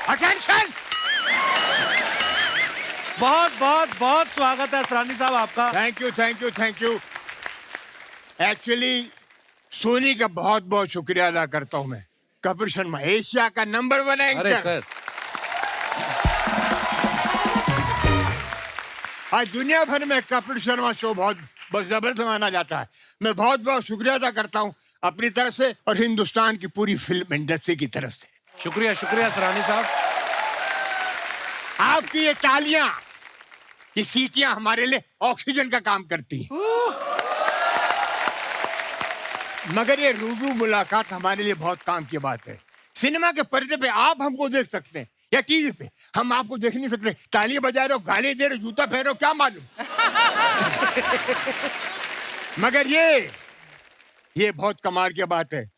Attention. बहुत बहुत बहुत स्वागत है असरानी साहब आपका। Thank you thank you thank you. Actually Sony का बहुत बहुत शुक्रिया अदा करता हूं मैं। कपिल शर्मा एशिया का नंबर 1 एंकर। अरे सर, आज दुनिया भर में कपिल शर्मा शो बहुत जबरदस्त माना जाता है। मैं बहुत बहुत शुक्रिया अदा करता हूं अपनी तरफ से और हिंदुस्तान की पूरी फिल्म इंडस्ट्री की तरफ से। शुक्रिया शुक्रिया असरानी साहब। आपकी ये तालियां, ये सीटियां हमारे लिए ऑक्सीजन का काम करती हैं। मगर ये रूबरू मुलाकात हमारे लिए बहुत काम की बात है। सिनेमा के पर्दे पे आप हमको देख सकते हैं या टीवी पे, हम आपको देख नहीं सकते। ताली बजा रहे हो, गाली दे रहे हो, जूता फेर रहे हो, क्या मालूम। मगर ये बहुत कमाल की बात है।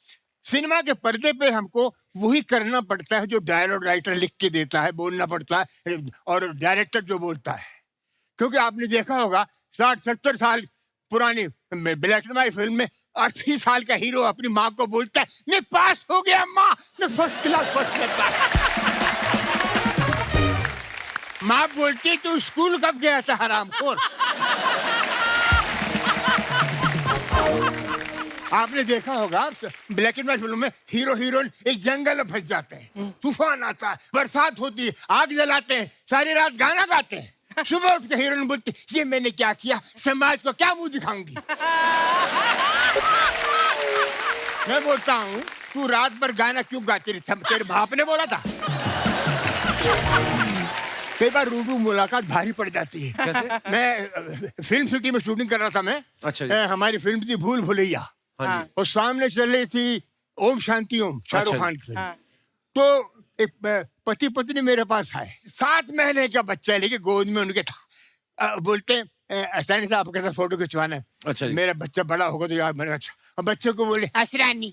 सिनेमा के पर्दे पे हमको वही करना पड़ता है जो डायलॉग राइटर लिख के देता है, बोलना पड़ता है, और डायरेक्टर जो बोलता है। क्योंकि आपने देखा होगा 60-70 साल पुरानी ब्लैक एंड व्हाइट फिल्म में 80 साल का हीरो अपनी माँ को बोलता है, मैं पास हो गया माँ, मैं फर्स्ट क्लास फर्स्ट करता। माँ बोलती तू स्कूल कब गया था हरामखोर। आपने देखा होगा ब्लैक एंड व्हाइट फिल्म में हीरो हीरोइन एक जंगल में फंस जाते हैं, तूफान आता है, बरसात होती है, आग जलाते हैं, सारी रात गाना गाते हैं। सुबह उठ के हीरोइन बोलती ये मैंने क्या किया, समाज को क्या मुंह दिखाऊंगी। मैं बोलता हूँ तू रात भर गाना क्यों गाती रही, तेरे बाप ने बोला था। कई बार रूबरू मुलाकात भारी पड़ जाती है। कैसे? मैं फिल्म सिटी में शूटिंग कर रहा था मैं। अच्छा जी। हमारी फिल्म थी भूल भुलैया। हाँ जी। और सामने चल रही थी ओम शांति ओम, शाहरुख अच्छा खान की फिल्म। तो एक पति पत्नी मेरे पास आए, 7 महीने का बच्चा लेके गोद में उनके था। बोलते असरानी साहब आपके साथ फोटो खिंचवाना है। अच्छा जी। मेरा बच्चा बड़ा होगा तो यार मैंने अच्छा। अब बच्चे को बोले असरानी।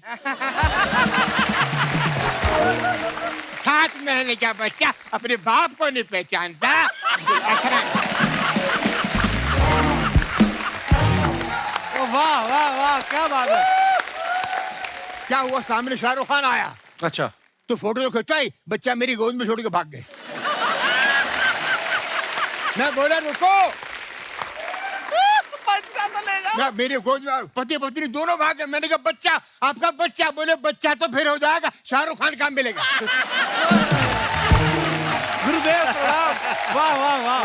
7 महीने का बच्चा अपने बाप को नहीं पहचानता। असरानी। वाह वाह वाह, क्या बात है। क्या हुआ, सामने शाहरुख खान आया अच्छा, तो फोटो तो खिंचवाई, बच्चा मेरी गोद में छोड़ के भाग गए। मैं बोला रुको, बच्चा तो ले जाओ। मैं मेरी गोद में पति पत्नी दोनों भाग गए। मैंने कहा बच्चा, आपका बच्चा। बोले बच्चा तो फिर हो जाएगा, शाहरुख खान काम मिलेगा। गुरुदेव प्रणाम। वाह वाह वाह।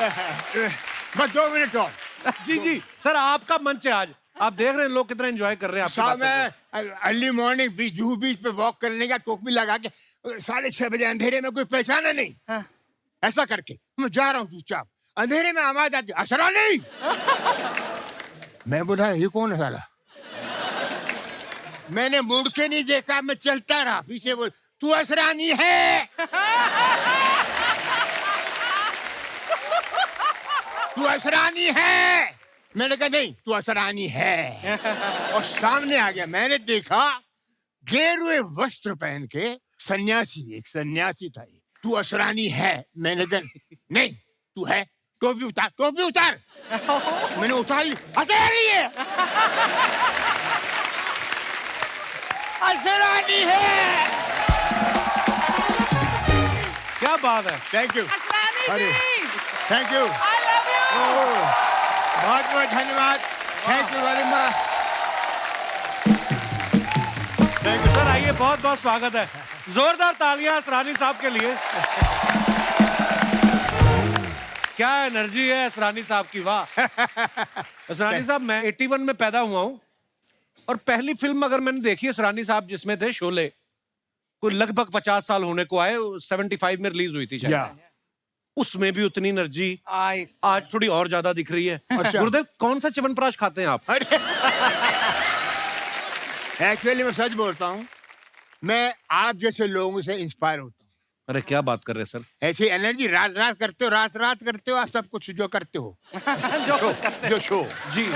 बस 2 मिनट और। जी जी सर, आपका मंच है आज। आप देख रहे हैं लोग कितना एंजॉय कर रहे हैं आपकी शाम बातों को। में अर्ली मॉर्निंग जूहू बीच पे वॉक करने का, टोपी लगा के 6:30 बजे अंधेरे में कोई पहचाना नहीं। हाँ। ऐसा करके मैं जा रहा हूँ चुपचाप, अंधेरे में आवाज आती असरानी। मैं बोला ये कौन है साला। मैंने मुड़ के नहीं देखा, मैं चलता रहा। पीछे बोल तू असरानी है, तू असरानी है। मैंने कहा नहीं तू असरानी है। और सामने आ गया, मैंने देखा गेरुए वस्त्र पहन के एक सन्यासी था। ये तू असरानी है। मैंने कहा नहीं तू है, टोपी उतार, टोपी उतार। मैंने उतार ली, असरानी है, असरानी है। क्या बात है। थैंक यू, असरानी अरे जी, thank you, I love you। बहुत बहुत धन्यवाद। Thank you very much. Thank you sir. आइए, बहुत बहुत स्वागत है। जोरदार तालियां असरानी साहब के लिए। क्या एनर्जी है असरानी साहब की, वाह। असरानी साहब, मैं 81 में पैदा हुआ हूं और पहली फिल्म अगर मैंने देखी असरानी साहब जिसमें थे शोले, कोई लगभग 50 साल होने को आए, 75 में रिलीज हुई थी शायद। या उसमें भी उतनी एनर्जी आइस। आज थोड़ी और ज्यादा दिख रही है। अच्छा। गुरुदेव, कौन सा च्यवनप्राश खाते हैं आप? एक्चुअली मैं सच बोलता हूँ, मैं आप जैसे लोगों से इंस्पायर होता हूँ। अरे क्या बात कर रहे हैं सर। ऐसी एनर्जी रात रात करते हो, रात रात करते हो आप सब कुछ जो करते हो। जो कुछ करते जो शो जी।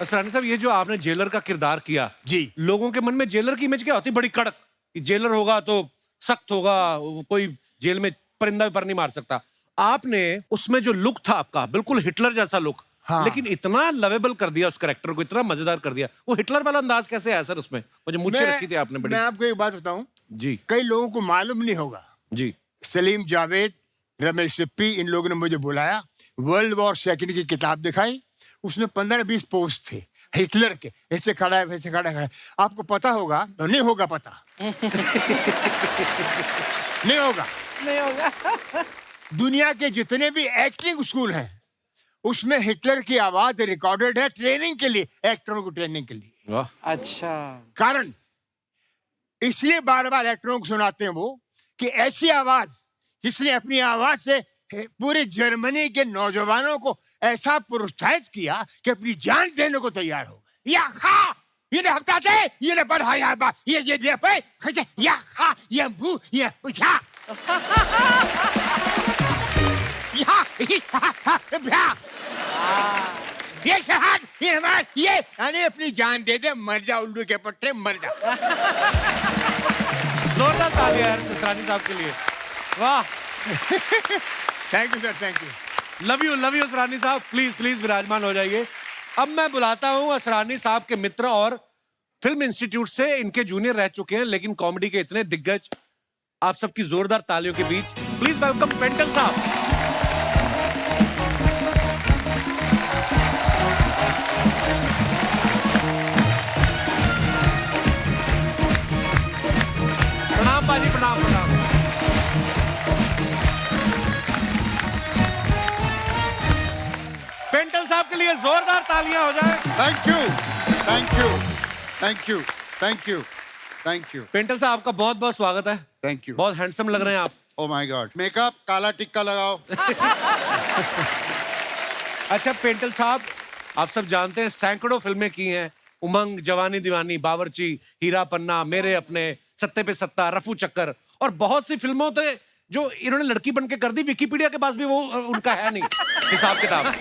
असरानी साहब, ये जो आपने जेलर का किरदार किया, जी, लोगों के मन में जेलर की इमेज क्या होती है? बड़ी कड़क, कि जेलर होगा तो सख्त होगा, कोई जेल में परिंदा भी पर नहीं मार सकता। आपने उसमें जो लुक था आपका, बिल्कुल हिटलर जैसा लुक, हाँ। लेकिन इतना लवेबल कर दिया उस कैरेक्टर को, इतना मजेदार कर दिया। वो हिटलर वाला अंदाज कैसे आया सर उसमें? मुझे मुझे रखी थी आपने बड़ी। मैं आपको एक बात बताऊं, जी कई लोगों को मालूम नहीं होगा। जी सलीम जावेद, रमेश सिप्पी, इन लोगों ने मुझे बुलाया, वर्ल्ड वॉर सेकंड की किताब दिखाई। उसमें 15-20 पोस्ट थे हिटलर के, ऐसे खड़ा है वैसे खड़ा है। आपको पता होगा, नहीं होगा पता नहीं होगा। नहीं होगा। दुनिया के जितने भी एक्टिंग स्कूल हैं उसमें हिटलर की आवाज रिकॉर्डेड है, ट्रेनिंग के लिए, एक्टरों को ट्रेनिंग के लिए। वाह अच्छा। कारण इसलिए बार बार एक्टरों को सुनाते हैं वो कि ऐसी आवाज जिसने अपनी आवाज से पूरे जर्मनी के नौजवानों को ऐसा प्रोत्साहित किया कि अपनी जान देने को तैयार हो गए। या खा ये हफ्ता थे ये बढ़ा या बा ये पे खसे या खा ये बू ये उठा या भ्या ये शहाद ये मार ये यानी अपनी जान दे दे, मर जा उल्लू के पट्टे, मर जा। जोरदार तालियां यार असरानी साहब के लिए। वाह, thank you sir, thank you. Love you Asrani साहब। प्लीज प्लीज विराजमान हो जाइए। अब मैं बुलाता हूं असरानी साहब के मित्र और फिल्म इंस्टीट्यूट से इनके जूनियर रह चुके हैं लेकिन कॉमेडी के इतने दिग्गज, आप सबकी जोरदार तालियों के बीच प्लीज वेलकम पेंटल साहब। प्रणाम बाजी, प्रणाम प्रणाम। पेंटल साहब के लिए जोरदार तालियां हो जाए। Thank you, thank you, thank you, thank you, thank you, Paintal साहब आपका बहुत बहुत स्वागत है। Thank you. बहुत हैंडसम लग रहे हैं आप। ओ माय गॉड, मेकअप, काला टिक्का लगाओ। अच्छा पेंटल साहब, आप सब जानते हैं सैकड़ों फिल्में की हैं, उमंग, जवानी दीवानी, बावर्ची, हीरा पन्ना, मेरे अपने, सत्ते पे सत्ता, रफू चक्कर और बहुत सी फिल्मों थे जो इन्होंने लड़की बन के कर दी। विकिपीडिया के पास भी वो उनका है नहीं हिसाब किताब।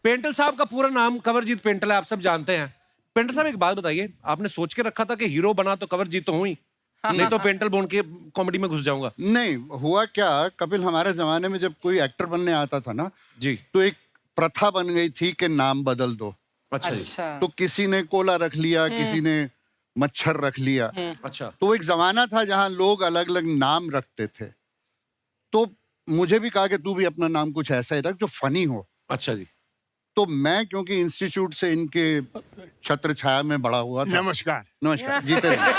पेंटल साहब का पूरा नाम कंवरजीत पेंटल है, आप सब जानते हैं। पेंटल साहब एक बात बताइए, आपने सोच के रखा था कि हीरो बना तो कंवरजीत तो हुई, नहीं तो पेंटल बोन के कॉमेडी में घुस जाऊंगा? नहीं हुआ क्या, कपिल, हमारे जमाने में जब कोई एक्टर बनने आता था ना जी। तो एक प्रथा बन गई थी कि नाम बदल दो। अच्छा जी। अच्छा। तो किसी ने कोला रख लिया, किसी ने मच्छर रख लिया। अच्छा। तो एक जमाना था जहां लोग अलग अलग नाम रखते थे। तो मुझे भी कहा कि तू भी अपना नाम कुछ ऐसा ही रख जो फनी हो। अच्छा जी। तो मैं क्योंकि इंस्टीट्यूट से इनके छत्र छाया में बड़ा हुआ था। नमस्कार। नमस्कार, जीते रहिए।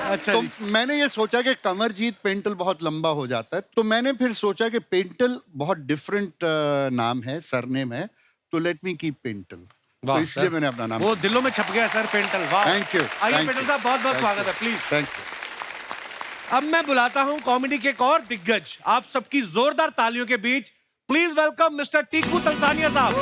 अच्छा तो जी। मैंने ये सोचा कि कमरजीत पेंटल बहुत लंबा हो जाता है, तो मैंने फिर सोचा कि पेंटल बहुत डिफरेंट नाम है, सरनेम है, तो लेट मी कीप पेंटल। तो वाह, इसलिए सर। मैंने अपना नाम। वो दिलों में छप गया सर, पेंटल। वाह, थैंक यू। आइए पेंटल साहब, बहुत बहुत स्वागत है, प्लीज। Thank you. अब मैं बुलाता हूं कॉमेडी के एक और दिग्गज, आप सबकी जोरदार तालियों के बीच please welcome mister Tiku Talsania साहब।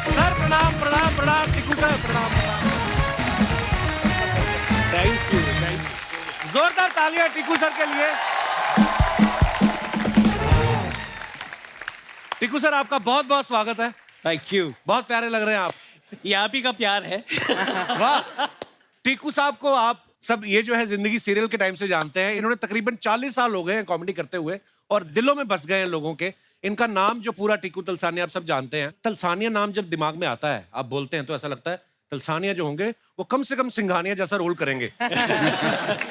सर प्रणाम प्रणाम प्रणाम, टीकू सर प्रणाम प्रणाम। Thank you. जोरदार तालियां टीकू सर के लिए। टीकू सर आपका बहुत बहुत स्वागत है। Thank you. बहुत प्यारे लग रहे हैं आप। ये आप ही का प्यार है। वाह। टीकू साहब को आप सब ये जो है जिंदगी सीरियल के टाइम से जानते हैं। इन्होंने तकरीबन 40 साल हो गए हैं कॉमेडी करते हुए और दिलों में बस गए हैं लोगों के। इनका नाम जो पूरा टीकू तलसानिया, आप सब जानते हैं। तलसानिया नाम जब दिमाग में आता है, आप बोलते हैं तो ऐसा लगता है तलसानिया जो होंगे वो कम से कम सिंघानिया जैसा रोल करेंगे।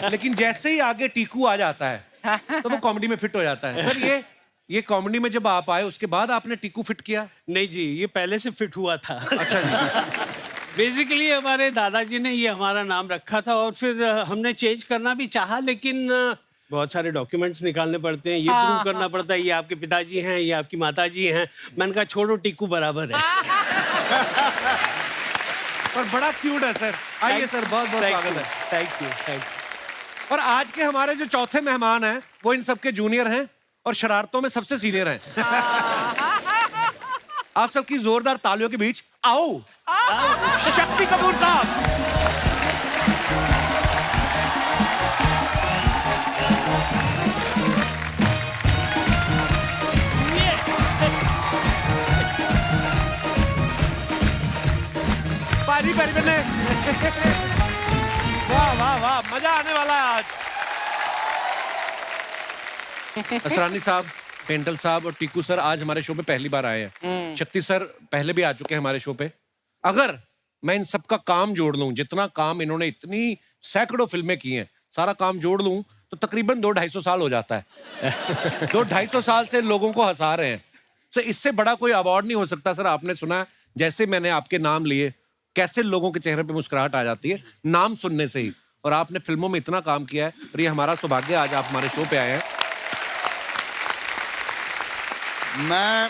लेकिन जैसे ही आगे टीकू आ जाता है तो वो कॉमेडी में फिट हो जाता है। सर ये कॉमेडी में जब आप आए उसके बाद आपने टीकू फिट किया? नहीं जी, ये पहले से फिट हुआ था। अच्छा जी। बेसिकली हमारे दादाजी ने ये हमारा नाम रखा था और फिर हमने चेंज करना भी चाहा, लेकिन बहुत सारे डॉक्यूमेंट्स निकालने पड़ते हैं, ये प्रूव करना पड़ता है ये आपके पिताजी हैं, ये आपकी माताजी हैं। मैंने कहा छोड़ो, टीकू बराबर है। पर बड़ा क्यूट है सर। आइए सर, बहुत बहुत स्वागत है। Thank you, thank you. और आज के हमारे जो चौथे मेहमान हैं वो इन सबके जूनियर हैं और शरारतों में सबसे सीनियर हैं। आप सबकी जोरदार तालियों के बीच आओ शक्ति कपूर साहब। पारी पारी बने। वाह वाह वाह, मजा आने वाला है आज। असरानी साहब, पेंटल साहब और टीकू सर आज हमारे शो पे पहली बार आए हैं। शक्ति सर पहले भी आ चुके हैं हमारे शो पे। अगर मैं इन सबका काम जोड़ लूं, जितना काम इन्होंने इतनी सैकड़ों फिल्में की हैं, सारा काम जोड़ लूं तो तकरीबन 200-250 साल हो जाता है। 200-250 साल से लोगों को हंसा रहे हैं। तो इससे बड़ा कोई अवार्ड नहीं हो सकता। सर आपने सुना जैसे मैंने आपके नाम लिए, कैसे लोगों के चेहरे पे मुस्कुराहट आ जाती है नाम सुनने से ही। और आपने फिल्मों में इतना काम किया है और ये हमारा सौभाग्य आज आप हमारे शो पे आए हैं। मैं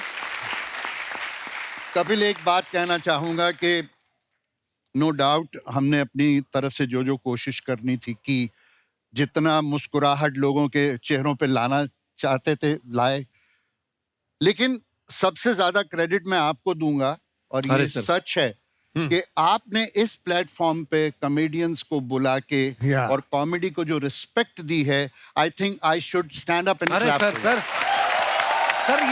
कपिल एक बात कहना चाहूंगा कि नो डाउट हमने अपनी तरफ से जो जो कोशिश करनी थी कि जितना मुस्कुराहट लोगों के चेहरों पे लाना चाहते थे लाए, लेकिन सबसे ज्यादा क्रेडिट मैं आपको दूंगा और ये अरे सर। सच है कि आपने इस प्लेटफॉर्म पे कॉमेडियंस को बुला के Yeah. और कॉमेडी को जो रिस्पेक्ट दी है, I think I should stand up and अरे सर सर सर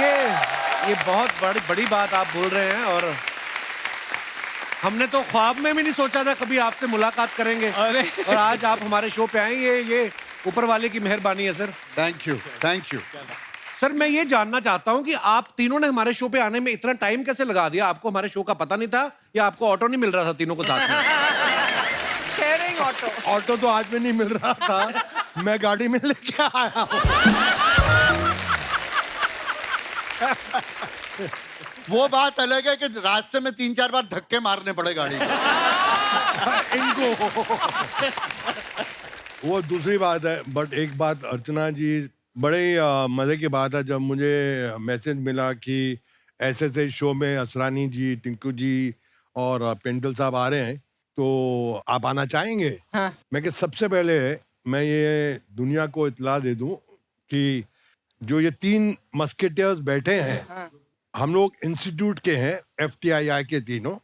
ये बहुत बड़ी बात आप बोल रहे हैं और हमने तो ख्वाब में भी नहीं सोचा था कभी आपसे मुलाकात करेंगे। अरे। और आज आप हमारे शो पे आए, ये ऊपर वाले की मेहरबानी है sir. Thank you thank you. Sir मैं ये जानना चाहता हूं कि आप तीनों ने हमारे शो पे आने में इतना टाइम कैसे लगा दिया? आपको हमारे शो का पता नहीं था या आपको ऑटो नहीं मिल रहा था तीनों को साथ में? Sharing auto. ऑटो तो आज में नहीं मिल रहा था, मैं गाड़ी में लेके आया हूँ। वो बात अलग है कि रास्ते में 3-4 बार धक्के मारने पड़े गाड़ी को। इनको वो दूसरी बात है। बट एक बात अर्चना जी, बड़े ही मज़े की बात है जब मुझे मैसेज मिला कि ऐसे शो में असरानी जी, टिंकू जी और पेंटल साहब आ रहे हैं तो आप आना चाहेंगे? हाँ। मैं कि सबसे पहले मैं ये दुनिया को इतला दे दूं कि जो ये 3 मस्केटियर्स बैठे हैं, हाँ। हम लोग इंस्टीट्यूट के हैं, FTII के तीनों।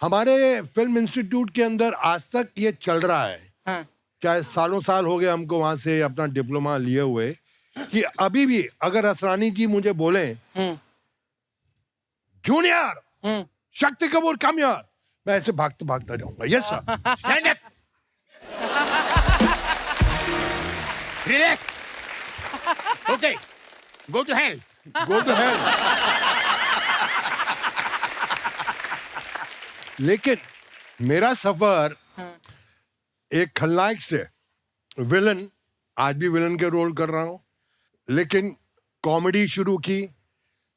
हमारे फिल्म इंस्टीट्यूट के अंदर आज तक ये चल रहा है, हाँ। चाहे सालों साल हो गए हमको वहां से अपना डिप्लोमा लिए हुए, कि अभी भी अगर असरानी जी मुझे बोले जूनियर शक्ति कपूर कम यार, मैं ऐसे भागता भागता जाऊंगा। Yes sir. Stand up, relax, okay, go to hell. Go to hell. लेकिन मेरा सफर एक खलनायक से विलन, आज भी विलन के रोल कर रहा हूं, लेकिन कॉमेडी शुरू की।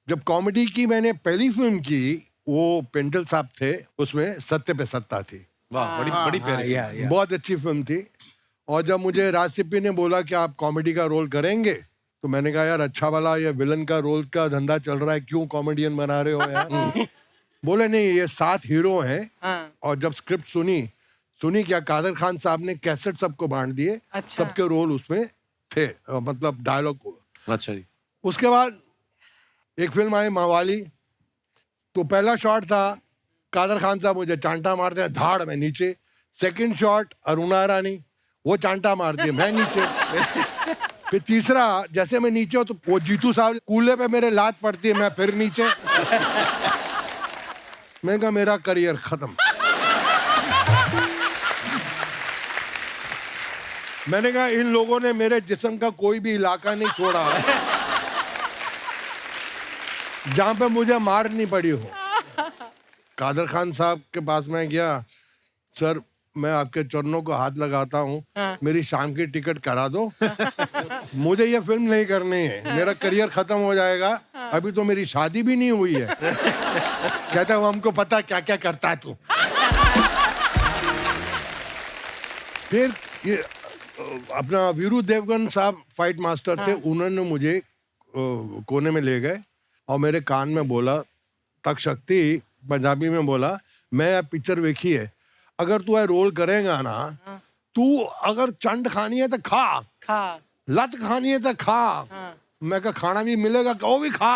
जब कॉमेडी की मैंने पहली फिल्म की, वो पेंटल साहब थे, उसमें सत्य पे सत्ता थी। वाह, बड़ी प्यारी। या बहुत अच्छी फिल्म थी। और जब मुझे राज सिप्पी ने बोला कि आप कॉमेडी का रोल करेंगे, तो मैंने कहा यार अच्छा वाला ये विलन का रोल का धंधा चल रहा है, क्यों कॉमेडियन बना रहे हो यार? बोले नहीं, ये 7 हीरो हैं। हाँ। और जब स्क्रिप्ट सुनी क्या, कादर खान साहब ने कैसेट सबको बांट दिए, अच्छा। सबके रोल उसमें थे, मतलब डायलॉग। अच्छा जी। उसके बाद एक फिल्म आई मवाली, तो पहला शॉट था कादर खान साहब मुझे चांटा मारते हैं, धाड़ में नीचे। सेकंड शॉट अरुणा रानी, वो चांटा मारती है, मैं नीचे। फिर तीसरा, जैसे मैं नीचे हूं तो वो जीतू साहब कूल्हे पे मेरे लात पड़ती है, मैं फिर नीचे। मैं कहा मेरा करियर खत्म। मैंने कहा इन लोगों ने मेरे जिस्म का कोई भी इलाका नहीं छोड़ा जहां पे मुझे मार नहीं पड़ी हो। कादर खान साहब के पास मैं गया, सर मैं आपके चरणों को हाथ लगाता हूँ, मेरी शाम की टिकट करा दो। मुझे ये फिल्म नहीं करनी है, मेरा करियर खत्म हो जाएगा, अभी तो मेरी शादी भी नहीं हुई है। कहता है हमको पता क्या क्या करता है तू। फिर ये अपना वीरू देवगन साहब फाइट मास्टर थे, उन्होंने मुझे कोने में ले गए और मेरे कान में बोला, तक शक्ति पंजाबी में बोला, मैं अब पिक्चर देखी है, अगर तू रोल करेगा ना, तू अगर चंड खानी है तो खा, लत खानी है तो खा। मैं कहा खाना भी मिलेगा, वो भी खा।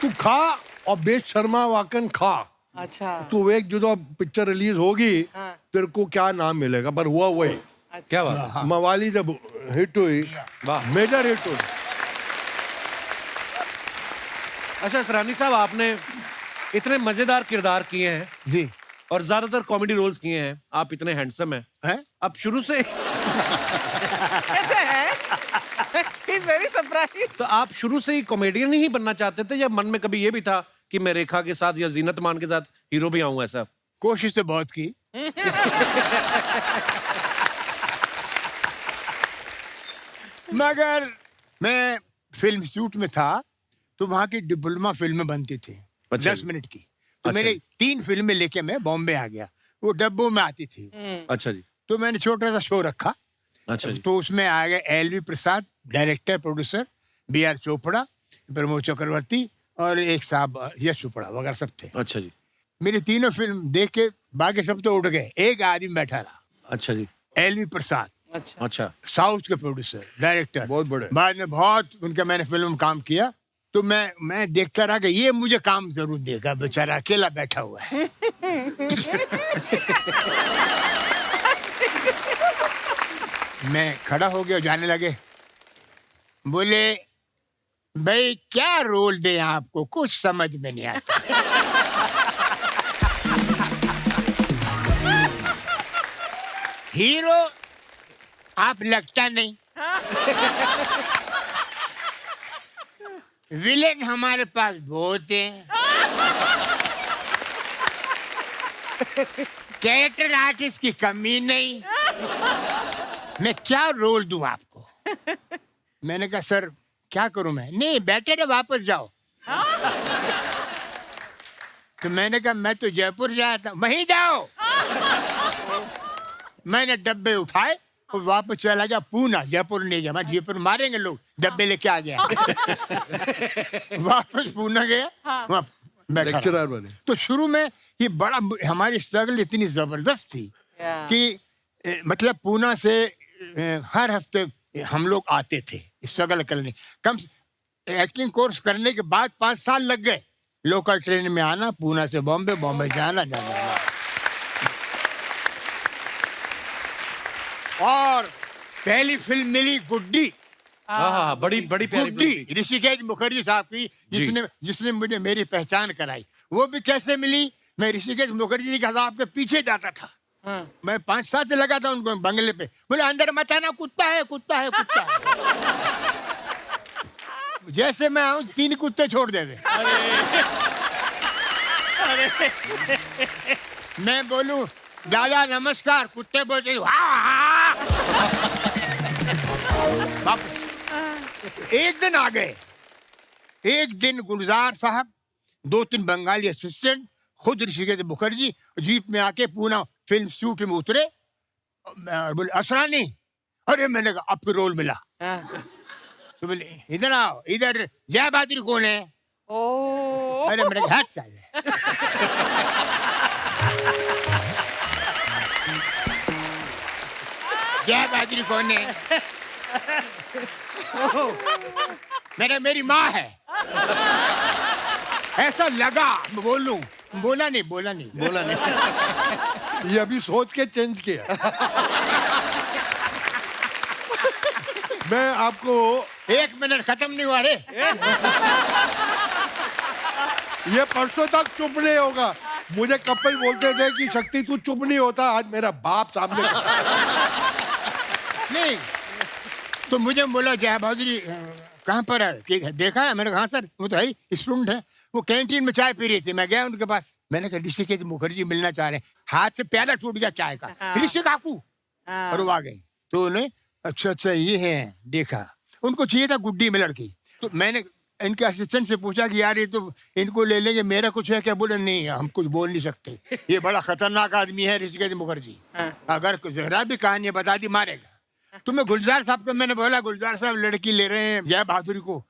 तू खा और बेशर्मा वाकन खा। अच्छा। तू एक जो पिक्चर रिलीज होगी, तेरे को क्या नाम मिलेगा, पर हुआ वही। क्या बात। मवाली जब हिट हुई, वाह। मेजर हिट हुई। अच्छा सरानी साहब, आपने इतने मजेदार किरदार किए हैं, जी, और ज्यादातर कॉमेडी रोल्स किए हैं, आप इतने हैंडसम हैं, हैं? अब शुरू से He's very surprised. तो आप शुरू से ही कॉमेडियन ही बनना चाहते थे या मन में कभी ये भी था कि मैं रेखा के साथ या जीनत मान के साथ हीरो भी आऊं ऐसा? कोशिश तो बहुत की। मगर मैं फिल्म इंस्टीट्यूट में था तो वहां की डिप्लोमा फिल्में बनती थी, अच्छा 10 जी। मिनट की। तो अच्छा मेरे जी। 3 फिल्में लेके मैं बॉम्बे आ गया, वो डब्बों में आती थी। अच्छा जी। तो मैंने छोटा सा शो रखा, अच्छा जी। तो उसमें आ गए LV Prasad director producer, BR Chopra, Pramod Chakravorty और एक साहब यश चोपड़ा वगैरह सब थे। अच्छा जी। मेरी तीनों फिल्म देख के बाकी सब तो उठ गए, एक आदमी बैठा रहा, अच्छा जी। एलवी प्रसाद, अच्छा. अच्छा। साउथ के प्रोड्यूसर डायरेक्टर, बहुत बड़े। बाद में बहुत उनका मैंने फिल्म में काम किया। तो मैं देखता रहा कि ये मुझे काम जरूर देगा, बेचारा अकेला बैठा हुआ है। मैं खड़ा हो गया, जाने लगे, बोले भाई क्या रोल दे आपको, कुछ समझ में नहीं आता। हीरो आप लगता नहीं, विलेन हमारे पास बहुत हैं, कैरेक्टर आर्टिस्ट की कमी नहीं, मैं क्या रोल दूं आपको। मैंने कहा सर क्या करूं मैं, नहीं बेटर है वापस जाओ। तो मैंने कहा मैं तो जयपुर जाया था, वहीं जाओ। मैंने डब्बे उठाए और वापस चला गया पूना, जयपुर नहीं गया, मैं जयपुर मारेंगे लोग, डब्बे लेके आ गया। वापस पूना गया, वहाँ बैठा रहा। लेक्चरर बने। तो शुरू में ये बड़ा हमारी स्ट्रगल इतनी जबरदस्त थी Yeah. कि मतलब पूना से हर हफ्ते हम लोग आते थे स्ट्रगल करने। कम एक्टिंग कोर्स करने के बाद 5 साल लग गए, लोकल ट्रेन में आना, पूना से बॉम्बे, बॉम्बे जाना जाना। और पहली फिल्म मिली गुड्डी, हाँ हाँ, बड़ी बड़ी प्यारी फिल्म गुड्डी थी। ऋषिकेश मुखर्जी साहब की, जिसने मुझे मेरी पहचान कराई। वो भी कैसे मिली, मैं ऋषिकेश मुखर्जी के साहब के पीछे जाता था। मैं 5 साल से लगा था उनको बंगले पे, बोले अंदर मत आना, कुत्ता है कुत्ता है कुत्ता है। जैसे मैं आऊं 3 कुत्ते छोड़ देवे। मैं बोलूं दादा नमस्कार, कुत्ते बोलते वापस। एक दिन आ गए, एक दिन गुलजार साहब, 2-3 बंगाली असिस्टेंट, खुद ऋषिकेश मुखर्जी जीप में आके पूना फिल्म शूट में उतरे। बोले असरानी, अरे मैंने कहा आपको रोल मिला। तो बोले इधर आओ, इधर जय बहादुर कौन है। Oh. अरे मेरे हाथ साले। जय बहादुर कौन है। मेरी माँ है। ऐसा लगा, बोलूं, बोला नहीं। ये अभी सोच के चेंज किया। मैं आपको 1 मिनट खत्म नहीं हुआ रे। ये परसों तक चुप नहीं होगा। मुझे कपिल बोलते थे कि शक्ति तू चुप नहीं होता, आज मेरा बाप सामने। नहीं तो मुझे बोला जय बहादुरी कहाँ पर है, कि देखा है। मैंने कहा हाँ सर, वो तो है स्टूडेंट है। वो कैंटीन में चाय पी रही थी, मैं गया उनके पास। मैंने कहा ऋषिकेश मुखर्जी मिलना चाह रहे हैं। हाथ से प्याला छूट गया चाय का। ऋषि काकू, और वो आ गई। तो उन्हें अच्छा ये है, देखा उनको चाहिए था गुड्डी में लड़की। तो मैंने इनके असिस्टेंट से पूछा कि यार ये तो इनको ले लेंगे, मेरा कुछ है क्या। बोले नहीं हम कुछ बोल नहीं सकते, ये बड़ा खतरनाक आदमी है ऋषिकेश मुखर्जी, अगर जरा भी कहानी बता दी मारेगा। तो मैं गुलजार साहब को मैंने बोला गुलजार साहब लड़की ले रहे हैं जय बहादुरी को,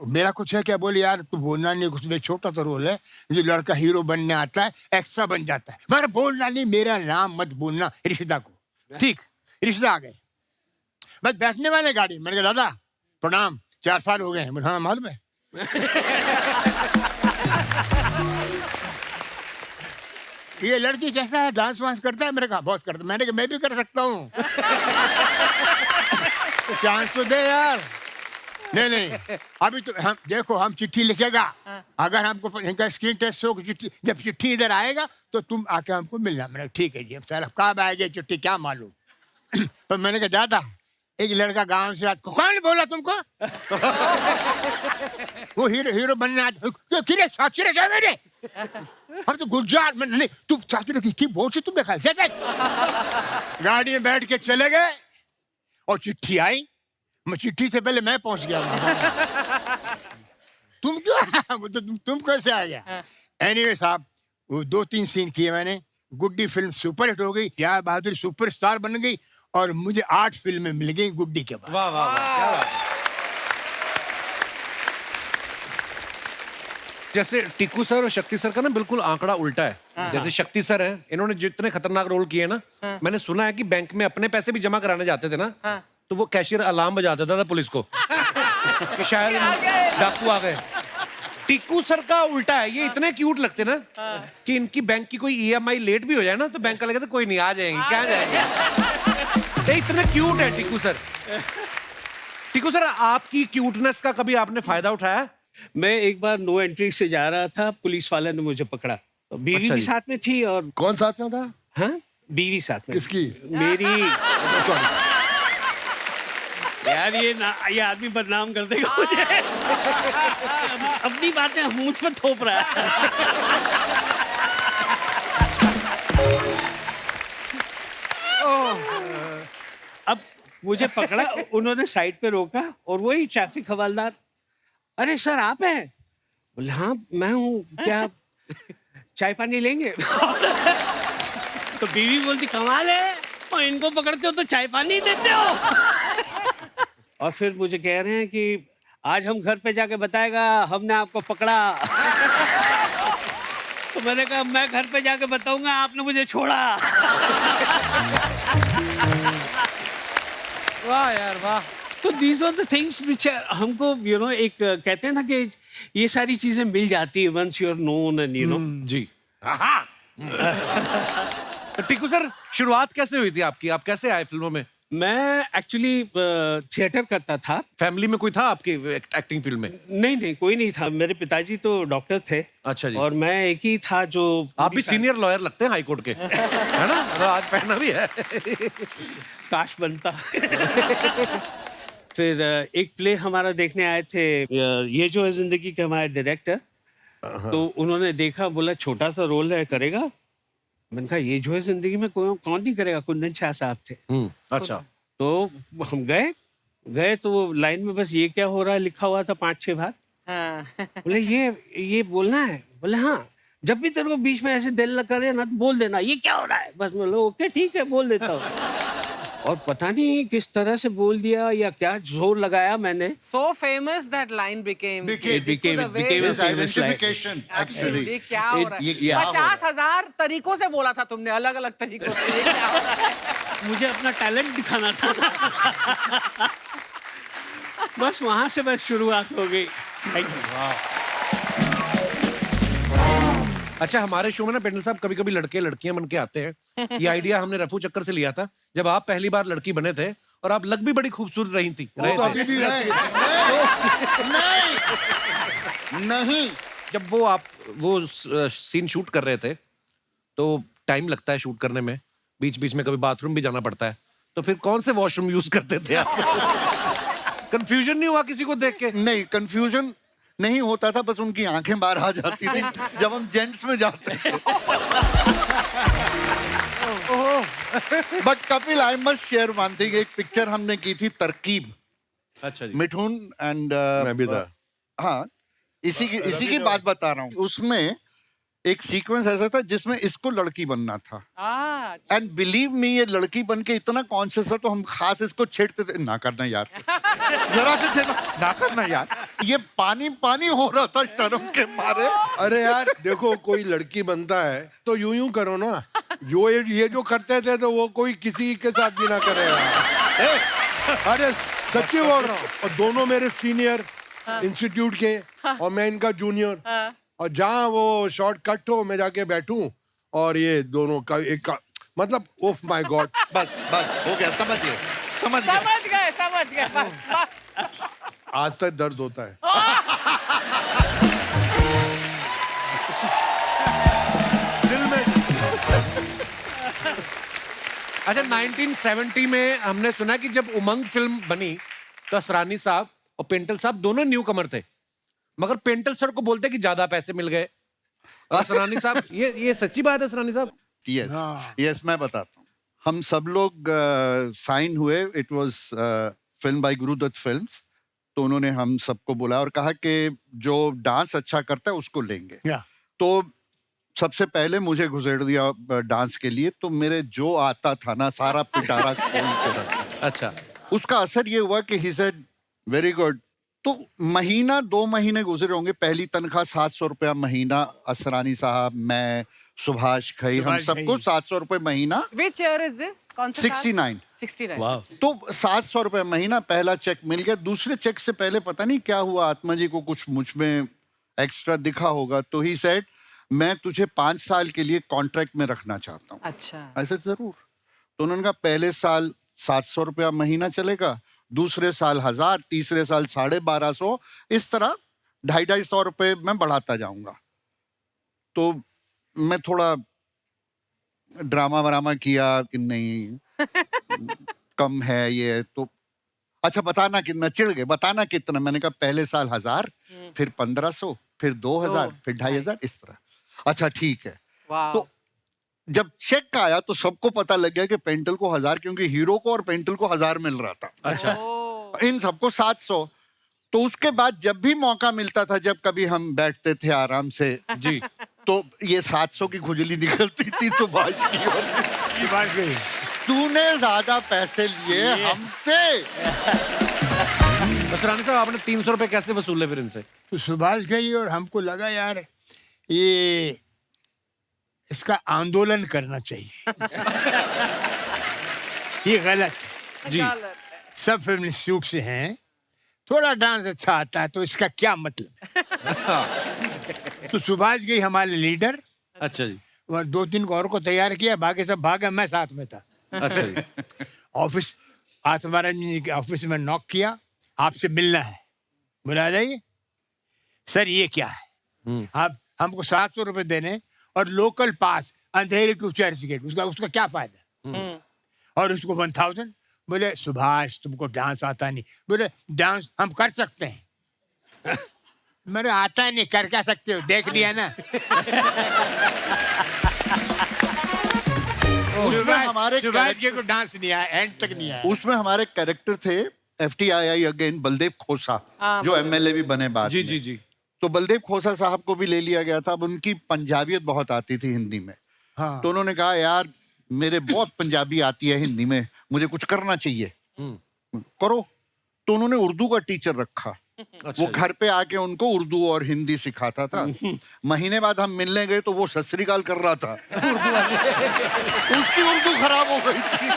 मेरा कुछ है क्या। बोले यार तू बोलना नहीं, उसमें छोटा सा रोल है, जो लड़का हीरो बनने आता है एक्स्ट्रा बन जाता है। मगर बोलना नहीं, मेरा नाम मत बोलना रिश्ता को। ठीक, रिश्ता आ गए, बस बैठने वाले गाड़ी। मैंने कहा दादा प्रणाम, 4 साल हो गए हैं। हाँ मालूम है। ये लड़की कैसा है, डांस वांस करता है। मैंने कहा बहुत करता। मैंने कहा मैं भी कर सकता हूँ। चांस तो दे यार। नहीं नहीं, अभी तो हम देखो, हम चिट्ठी लिखेगा, अगर हमको इनका स्क्रीन टेस्ट हो, चिट्ठी जब चिट्ठी इधर आएगा तो तुम आके हमको मिलना। मैंने ठीक है जी, सर कब आएगी चिट्ठी क्या मालूम। तो मैंने कहा दादा, एक लड़का गांव से आज, कौन बोला तुमको? वो हीरो बनने आज किरे साक्षी रे जा मेरे, हम तो गुजरात में नहीं, तुम साक्षी की बोल से तुम देखा। गाड़ी में बैठ के चले गए और चिट्ठी आई, मैं चिट्ठी से पहले मैं पहुंच गया वहां। तुम क्यों आया? तो तुम कैसे आ गया? एनीवे साहब, वो 2-3 सीन किए मैंने, गुड्डी फिल्म सुपरहिट हो गई, प्यार बहादुर सुपरस्टार बन गई और मुझे 8 फिल्में मिल गई गुड्डी के बाद। वाह वाह वाह, क्या बात है। जैसे टिक्कू सर और शक्ति सर का ना बिल्कुल आंकड़ा उल्टा है। जैसे शक्ति सर हैं, इन्होंने जितने खतरनाक रोल किए ना, मैंने सुना है कि बैंक में अपने पैसे भी जमा कराने जाते थे ना, तो वो कैशियर अलार्म बजा देता था पुलिस को कि शायद डाकू आ गए। टिक्कू सर का उल्टा है, ये इतने क्यूट लगते ना कि इनकी बैंक की कोई EMI लेट भी हो जाए ना तो बैंक वाले कहते कोई नहीं, आ जाएंगे, क्या जाएंगे। ये इतने क्यूट है टिक्कू सर। टिक्कू सर, आपकी क्यूटनेस का कभी आपने फायदा उठाया? मैं एक बार नो एंट्री से जा रहा था, पुलिस वाले ने मुझे पकड़ा। तो बीवी अच्छा भी जी। साथ में थी और कौन साथ में था? हाँ, बीवी साथ में। किसकी? मेरी। यार ये आदमी बदनाम कर देगा मुझे। अपनी बातें मुझ पर थोप रहा है। अब मुझे पकड़ा, उन्होंने साइड पे रोका और वही ट्रैफिक हवलदार, अरे सर आप हैं? बोले हाँ मैं हूँ, क्या चाय पानी लेंगे? तो बीवी बोलती कमाल है, और इनको पकड़ते हो तो चाय पानी देते हो। और फिर मुझे कह रहे हैं कि आज हम घर पे जाके बताएगा हमने आपको पकड़ा। तो मैंने कहा मैं घर पे जाके बताऊंगा आपने मुझे छोड़ा। वाह यार वाह। तो these are the things which हमको एक कहते हैं ना कि ये सारी चीजें मिल जाती है once you are known and जी। टिक्कू सर, शुरुआत कैसे हुई थी आपकी? आप कैसे आए फिल्मों में? मैं एक्चुअली थिएटर करता था। फैमिली में कोई था आपकी एक्टिंग फील्ड में? नहीं कोई नहीं था। मेरे पिताजी तो डॉक्टर थे। अच्छा जी। और मैं एक ही था जो। आप भी सीनियर लॉयर लगते हैं हाई कोर्ट के, है ना? तो आज पहना भी है। काश बनता। फिर एक प्ले हमारा देखने आए थे, ये जो है जिंदगी के हमारे डायरेक्टर। तो उन्होंने देखा, बोला छोटा सा रोल है, करेगा? मैंने कहा ये जो है जिंदगी में कौन नहीं करेगा। कुंदन शाह साहब थे। अच्छा। तो हम गए तो वो लाइन में बस ये क्या हो रहा है लिखा हुआ था 5-6 बार। बोले ये बोलना है? बोले हाँ, जब भी तेरे को बीच में ऐसे दिल करे ना तो बोल देना ये क्या हो रहा है। बस बोलो ओके ठीक है, बोल देता हूँ। और पता नहीं किस तरह से बोल दिया या क्या जोर लगाया मैंने। So famous that line became. It became a His famous line. identification, actually. ये क्या हो रहा है? ये क्या हो रहा है? 50,000 तरीकों से बोला था तुमने, अलग अलग तरीकों से। ये क्या हो रहा है? मुझे अपना टैलेंट दिखाना था। बस वहां से बस शुरुआत हो गई। Thank you. अच्छा, हमारे शो में ना पेंडल साहब कभी कभी लड़के लड़कियां बन के आते हैं। ये आइडिया हमने रफू चक्कर से लिया था, जब आप पहली बार लड़की बने थे और आप लग भी बड़ी खूबसूरत रही थी। वो तो अभी भी है। नहीं। जब वो सीन शूट कर रहे थे तो टाइम लगता है शूट करने में, बीच बीच में कभी बाथरूम भी जाना पड़ता है, तो फिर कौन से वॉशरूम यूज करते थे आप? कंफ्यूजन नहीं हुआ किसी को देख के? नहीं, कंफ्यूजन नहीं होता था, बस उनकी आंखें बाहर आ जाती थी जब हम जेंट्स में जाते थे। But Kapil, I must share one thing. एक पिक्चर हमने की थी तरकीब, अच्छा जी। मिठुन एंड मैं भी था। हाँ, इसी की बात बता रहा हूँ। उसमें एक सीक्वेंस ऐसा था जिसमें इसको लड़की बनना था। एंड बिलीव मी, ये लड़की बन के इतना कॉन्शियस था तो हम खास इसको छेड़ते थे, ना करना यार, जरा से थे ना करना यार। ये पानी पानी हो रहा था शर्म के मारे। अरे यार देखो, कोई लड़की बनता है तो यूं कर ना, ये जो करते थे तो वो कोई किसी के साथ भी ना करेगा। अरे सच्ची बोल रहा हूँ। और दोनों मेरे सीनियर इंस्टीट्यूट के और मैं इनका जूनियर, और जहाँ वो शॉर्ट कट हो मैं जाके बैठूं और ये दोनों का एक का मतलब ओह माय गॉड। बस हो गया, समझ गए। समझ गए बस। आज तक दर्द होता है। अच्छा, 1970 में हमने सुना कि जब उमंग फिल्म बनी तो असरानी साहब और पेंटल साहब दोनों न्यू कमर थे, मगर पेंटल सर को बोलते कि ज्यादा पैसे मिल गए। और असरानी साहब, ये सच्ची बात है असरानी साहब? यस यस, मैं बताता हूँ। हम सब लोग साइन हुए, it was film by Guru Dutt films. तो उन्होंने हम सबको बुलाया और कहा कि जो डांस अच्छा करता है उसको लेंगे। या तो सबसे पहले मुझे घुसेड़ दिया डांस के लिए, तो मेरे जो आता था ना सारा पिटारा खोल के रखा। अच्छा, उसका असर ये हुआ कि ही सेड वेरी गुड। तो महीना 2 महीने गुजरे होंगे, पहली तनख्वाह 700 रुपया महीना। असरानी साहब, मैं, सुभाष घई, हम सुभाष सबको घई। 700 रुपए महीना। Which year is this? कौन सा साल? 69। 69. वाह। तो 700 रुपए महीना पहला चेक मिल गया। दूसरे चेक से पहले पता नहीं क्या हुआ, आत्मा जी को कुछ मुझ में एक्स्ट्रा दिखा होगा, तो ही सेड मैं तुझे 5 साल के लिए कॉन्ट्रैक्ट में रखना चाहता हूँ। अच्छा। ऐसे जरूर। तो उन्होंने कहा पहले साल 700 रुपया महीना चलेगा, दूसरे साल 1000, तीसरे साल 1250, इस तरह 250 रुपए मैं बढ़ाता जाऊंगा। तो मैं थोड़ा ड्रामा वरामा किया कि नहीं कम है ये, तो अच्छा बताना कितना, चिढ़ गए, बताना कितना। मैंने कहा पहले साल 1000, फिर 1500, फिर 2000, फिर 2500, इस तरह। अच्छा ठीक है। वाह। तो जब चेक आया तो सबको पता लग गया कि पेंटल को 1000, क्योंकि हीरो को और पेंटल को 1000 मिल रहा था, अच्छा, इन सबको 700। तो उसके बाद जब भी मौका मिलता था, जब कभी हम बैठते थे आराम से जी। तो ये 700 की खुजली निकलती थी सुभाष की, और सुभाष घई। तूने ज्यादा पैसे लिए हमसे। असरानी साहब, आपने 300 रुपए कैसे वसूले फिर इनसे? तो सुभाष गई और हमको लगा यार ये इसका आंदोलन करना चाहिए। ये गलत है। जी। सब फिल्म इंस्टीट्यूट से हैं, थोड़ा डांस अच्छा आता है, तो इसका क्या मतलब है? तो सुभाष गई हमारे लीडर, अच्छा जी। और 2-3 और को तैयार किया, बाकी सब भागे, मैं साथ में था। अच्छा जी। ऑफिस, आत्माराम जी के ऑफिस में नॉक किया, आपसे मिलना है। बुला जाइए। सर ये क्या है, आप हमको 700 रुपए देने और लोकल पास अंधेरे टू चर्च गेट, उसका क्या फायदा? और उसको 1000। बोले सुभाष तुमको डांस आता नहीं। बोले डांस हम कर सकते हैं। मेरे आता नहीं, कर क्या सकते हो, देख लिया ना। उसमें हमारे सुभाष जी को डांस नहीं आया, एंड तक नहीं आया। उसमें हमारे कैरेक्टर थे FTII अगेन बलदेव खोसा, जो MLA भी बने बाद जी में। जी जी। तो बलदेव खोसा साहब को भी ले लिया गया था। अब उनकी पंजाबियत बहुत आती थी हिंदी में। हाँ। तो उन्होंने कहा यार मेरे बहुत पंजाबी आती है हिंदी में, मुझे कुछ करना चाहिए, करो। तो उन्होंने उर्दू का टीचर रखा। वो घर पे आके उनको उर्दू और हिंदी सिखाता था। महीने बाद हम मिलने गए तो वो सत श्री अकाल कर रहा था। उसकी उर्दू खराब हो गई थी।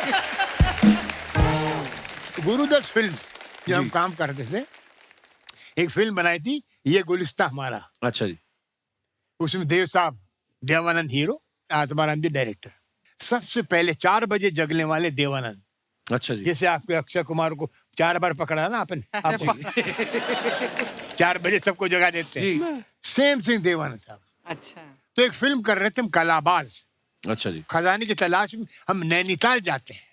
गुरुदत्त फिल्म्स जो हम काम करते थे, एक फिल्म बनाई थी, ये गुलिस्ता हमारा। अच्छा जी। उसमें देव साहब, देवानंद हीरो, आत्माराम जी डायरेक्टर। सबसे पहले 4 बजे जगने वाले देवानंद, अच्छा जी। जैसे आपके अक्षय कुमार को 4 बार पकड़ा ना आपने, आपको 4 बजे सबको जगा देते हैं। सेम थिंग देवानंद साहब। अच्छा। तो एक फिल्म कर रहे थे हम, कलाबाज। अच्छा जी। खजाने की तलाश में हम नैनीताल जाते हैं,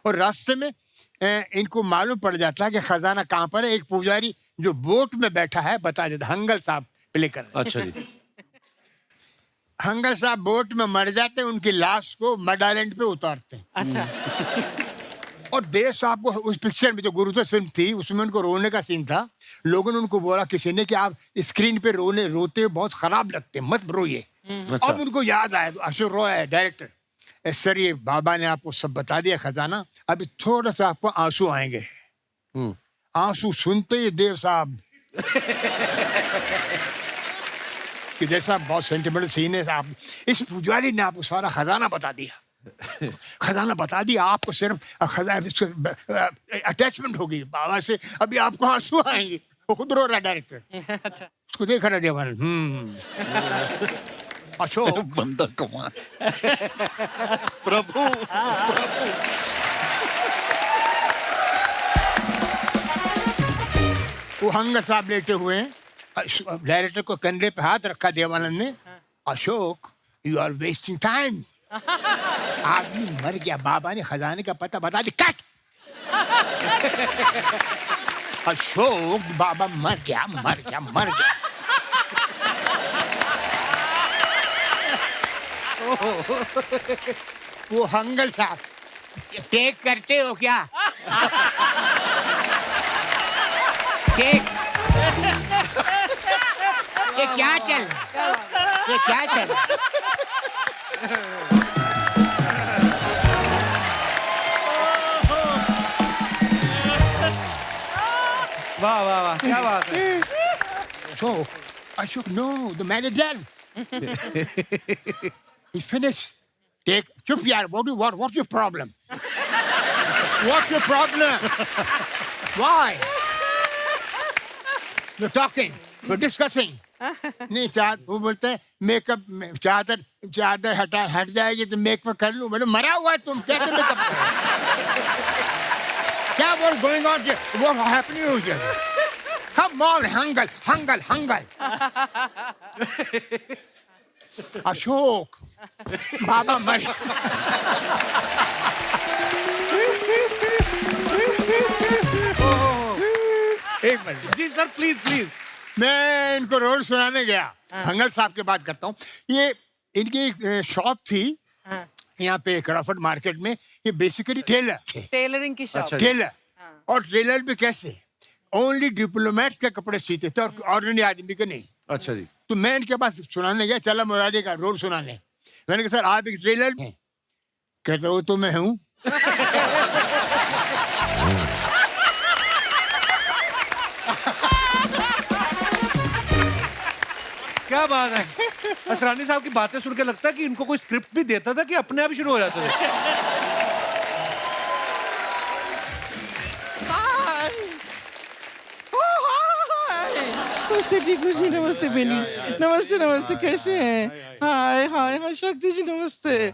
और रास्ते में इनको मालूम पड़ जाता है कि खजाना कहाँ पर है। एक पुजारी जो बोट में बैठा है बता देता, हंगल साहब प्ले कर रहे हैं। अच्छा जी। हंगल साहब बोट में मर जाते हैं, उनकी लाश को मड आइलैंड पे उतारते हैं। अच्छा। और देव साहब को उस पिक्चर में, जो गुरुदत्त फिल्म थी, उसमें उनको रोने का सीन था। लोगों ने उनको बोला किसी ने कि आप स्क्रीन पे रोते बहुत खराब लगते हैं, मत रोइए। अच्छा। अब उनको याद आया, अशोक रॉय है डायरेक्टर, सर ये बाबा ने आपको सब बता दिया खजाना, अभी थोड़ा सा आपको आंसू आएंगे। आंसू सुनते ही देव साहब कि जैसा बहुत सेंटिमेंटल सीन है, आप इस पुजारी ने आपको सारा खजाना बता दिया। खजाना बता दिया, आपको सिर्फ अटैचमेंट होगी बाबा से, अभी आपको आंसू आएंगे। वो खुद रो रहा है डायरेक्टर। अच्छा। उसको देख रहा देवानंद। अशोक बंदा कमाल। प्रभु प्रभु। हंगर साहब लेटे हुए हैं, डायरेक्टर को कंधे पे हाथ रखा देवानंद ने। Ashok, you are wasting time. आदमी मर गया, बाबा ने खजाने का पता बता दी। कट। अशोक, बाबा मर गया, मर गया, मर गया। वो हंगल साहब, टेक करते हो क्या? टेक। ये क्या चल? ये क्या चल? वाह वाह वाह, क्या बात है। So, Ashok, no, the man is dead. He finished. Take, chup yaar, what do you want? What's your problem? What's your problem? Why? You're talking, you're discussing. नहीं वो बोलते हैं मेकअप चादर चादर हट जाएगी तो मेकअप कर लूं। मैंने मरा हुआ है तुम, कैसे मेकअप क्या what going on here? What happening here? Come on, Hangal Hangal Hangal. Ashok, बाबा मर। एक मिनट जी सर, प्लीज प्लीज। मैं इनको रोल सुनाने गया। हंगल साहब की बात करता हूँ। ये इनकी एक शॉप थी यहाँ पे क्रॉफर्ड मार्केट में। ये बेसिकली टेलर थे। टेलरिंग की शॉप। अच्छा। टेलर, और टेलर भी कैसे ओनली डिप्लोमेट्स के कपड़े सीते थे और ऑर्डिनरी आदमी के नहीं। अच्छा जी। तो मैं इनके पास सुनाने गया, चला मुरारी का रोल सुनाने। मैंने कहा सर आप एक टेलर हैं? कहते वो तो मैं हूँ। क्या बात है। असरानी साहब की बातें सुन के लगता है कि इनको कोई स्क्रिप्ट भी देता था कि अपने आप ही शुरू हो जाते थे। नमस्ते टीकू जी, नमस्ते बेनी, नमस्ते नमस्ते, कैसे हैं? हाय हाय हाय शक्ति जी, नमस्ते।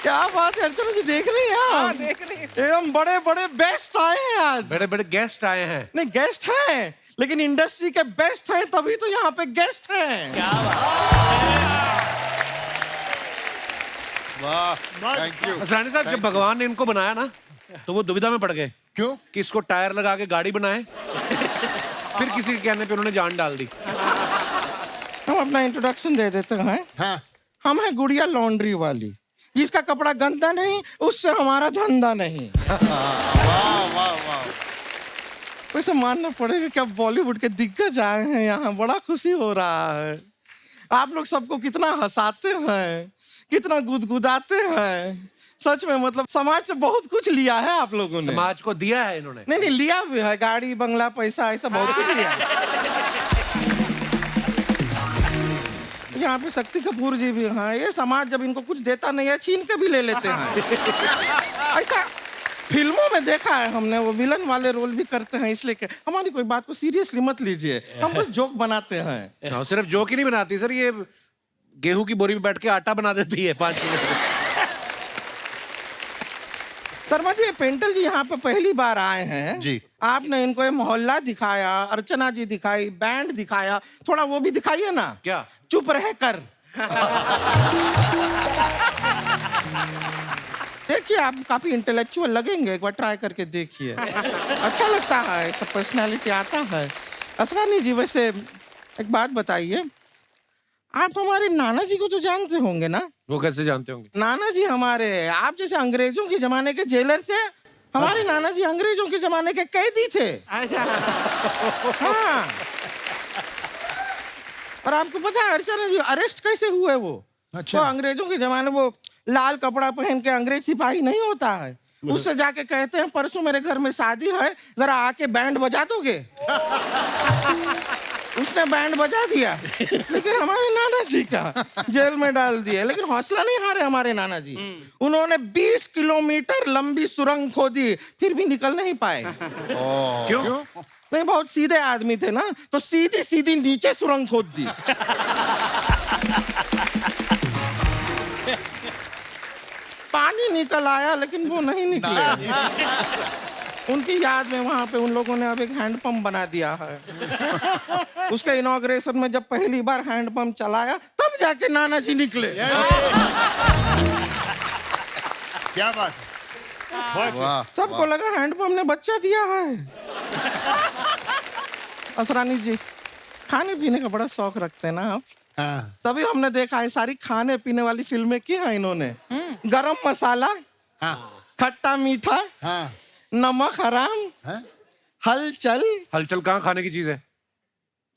क्या बात है अर्चना जी, देख रही हैं आप? देख रही हूँ। एकदम बड़े बड़े बेस्ट आए हैं आज। बड़े बड़े गेस्ट आए हैं। नहीं गेस्ट हैं, लेकिन इंडस्ट्री के बेस्ट हैं, तभी तो यहाँ पे गेस्ट हैं। वाह, थैंक यू। असरानी साहब, जब भगवान ने इनको बनाया ना तो वो दुविधा में पड़ गए। क्यों? कि इसको टायर लगा के गाड़ी बनाए, फिर किसी के कहने पे उन्होंने जान डाल दी। हम अपना इंट्रोडक्शन दे देते हैं। हाँ, हम हैं गुड़िया लॉन्ड्री वाली, जिसका कपड़ा गंदा नहीं उससे हमारा धंधा नहीं। वाह वाह वाह। वैसे मानना पड़ेगा कि अब बॉलीवुड के दिग्गज आए हैं यहाँ, बड़ा खुशी हो रहा है। आप लोग सबको कितना हंसाते हैं, कितना गुदगुदाते हैं। सच में मतलब समाज से बहुत कुछ लिया है आप लोगों ने। समाज को दिया है इन्होंने। नहीं लिया भी है, गाड़ी बंगला पैसा ऐसा बहुत कुछ लिया है। यहाँ पे शक्ति कपूर जी भी हैं। ये समाज जब इनको कुछ देता नहीं है छीन के भी ले लेते हैं। ऐसा फिल्मों में देखा है हमने, वो विलन वाले रोल भी करते हैं। इसलिए कि हमारी कोई बात को सीरियसली मत लीजिए, हम बस जोक बनाते हैं। हाँ, सिर्फ जोक ही नहीं बनाती सर, ये गेहूं की बोरी में बैठ के आटा बना देती है 5 मिनट में। शर्मा जी, पेंटल जी यहाँ पे पहली बार आए हैं जी। आपने इनको ये मोहल्ला दिखाया, अर्चना जी दिखाई, बैंड दिखाया, थोड़ा वो भी दिखाइए ना। क्या? चुप रह कर। देखिए आप काफी इंटेलेक्चुअल लगेंगे, एक बार ट्राई करके देखिए। अच्छा लगता है, सब पर्सनालिटी आता है। असरानी जी, वैसे एक बात बताइए, आप हमारे नाना जी को तो जानते होंगे ना? वो कैसे जानते होंगे? नाना जी हमारे, आप जैसे अंग्रेजों के जमाने के जेलर थे, हमारे नाना जी अंग्रेजों के जमाने के कैदी थे। अच्छा। हाँ। और आपको पता है अर्चना जी अरेस्ट कैसे हुए वो? अच्छा। तो अंग्रेजों के जमाने वो लाल कपड़ा पहन के अंग्रेज सिपाही नहीं होता है, उससे जाके कहते हैं परसों मेरे घर में शादी है, जरा आके बैंड बजा दोगे? उसने बैंड बजा दिया, लेकिन हमारे नाना जी का जेल में डाल दिया। लेकिन हौसला नहीं हारे हमारे नाना जी, उन्होंने 20 किलोमीटर लंबी सुरंग खोदी, फिर भी निकल नहीं पाए। क्यों? नहीं, बहुत सीधे आदमी थे ना, तो सीधी सीधी नीचे सुरंग खोद दी। पानी भी निकल आया लेकिन वो नहीं निकले। उनकी याद में वहां पे उन लोगों ने अब एक हैंडपंप बना दिया है। उसके इनॉग्रेशन में जब पहली बार हैंडपंप चलाया तब जाके नाना जी निकले। क्या बात बहुत वाह सबको लगा हैंडपंप ने बच्चा दिया है। असरानी जी खाने पीने का बड़ा शौक रखते हैं ना आप? हाँ तभी हमने देखा है सारी खाने पीने वाली फिल्में की हैं इन्होंने। गरम मसाला, हाँ खट्टा मीठा, हाँ नमक हराम, हाँ? हलचल। हलचल कहाँ खाने की चीज है?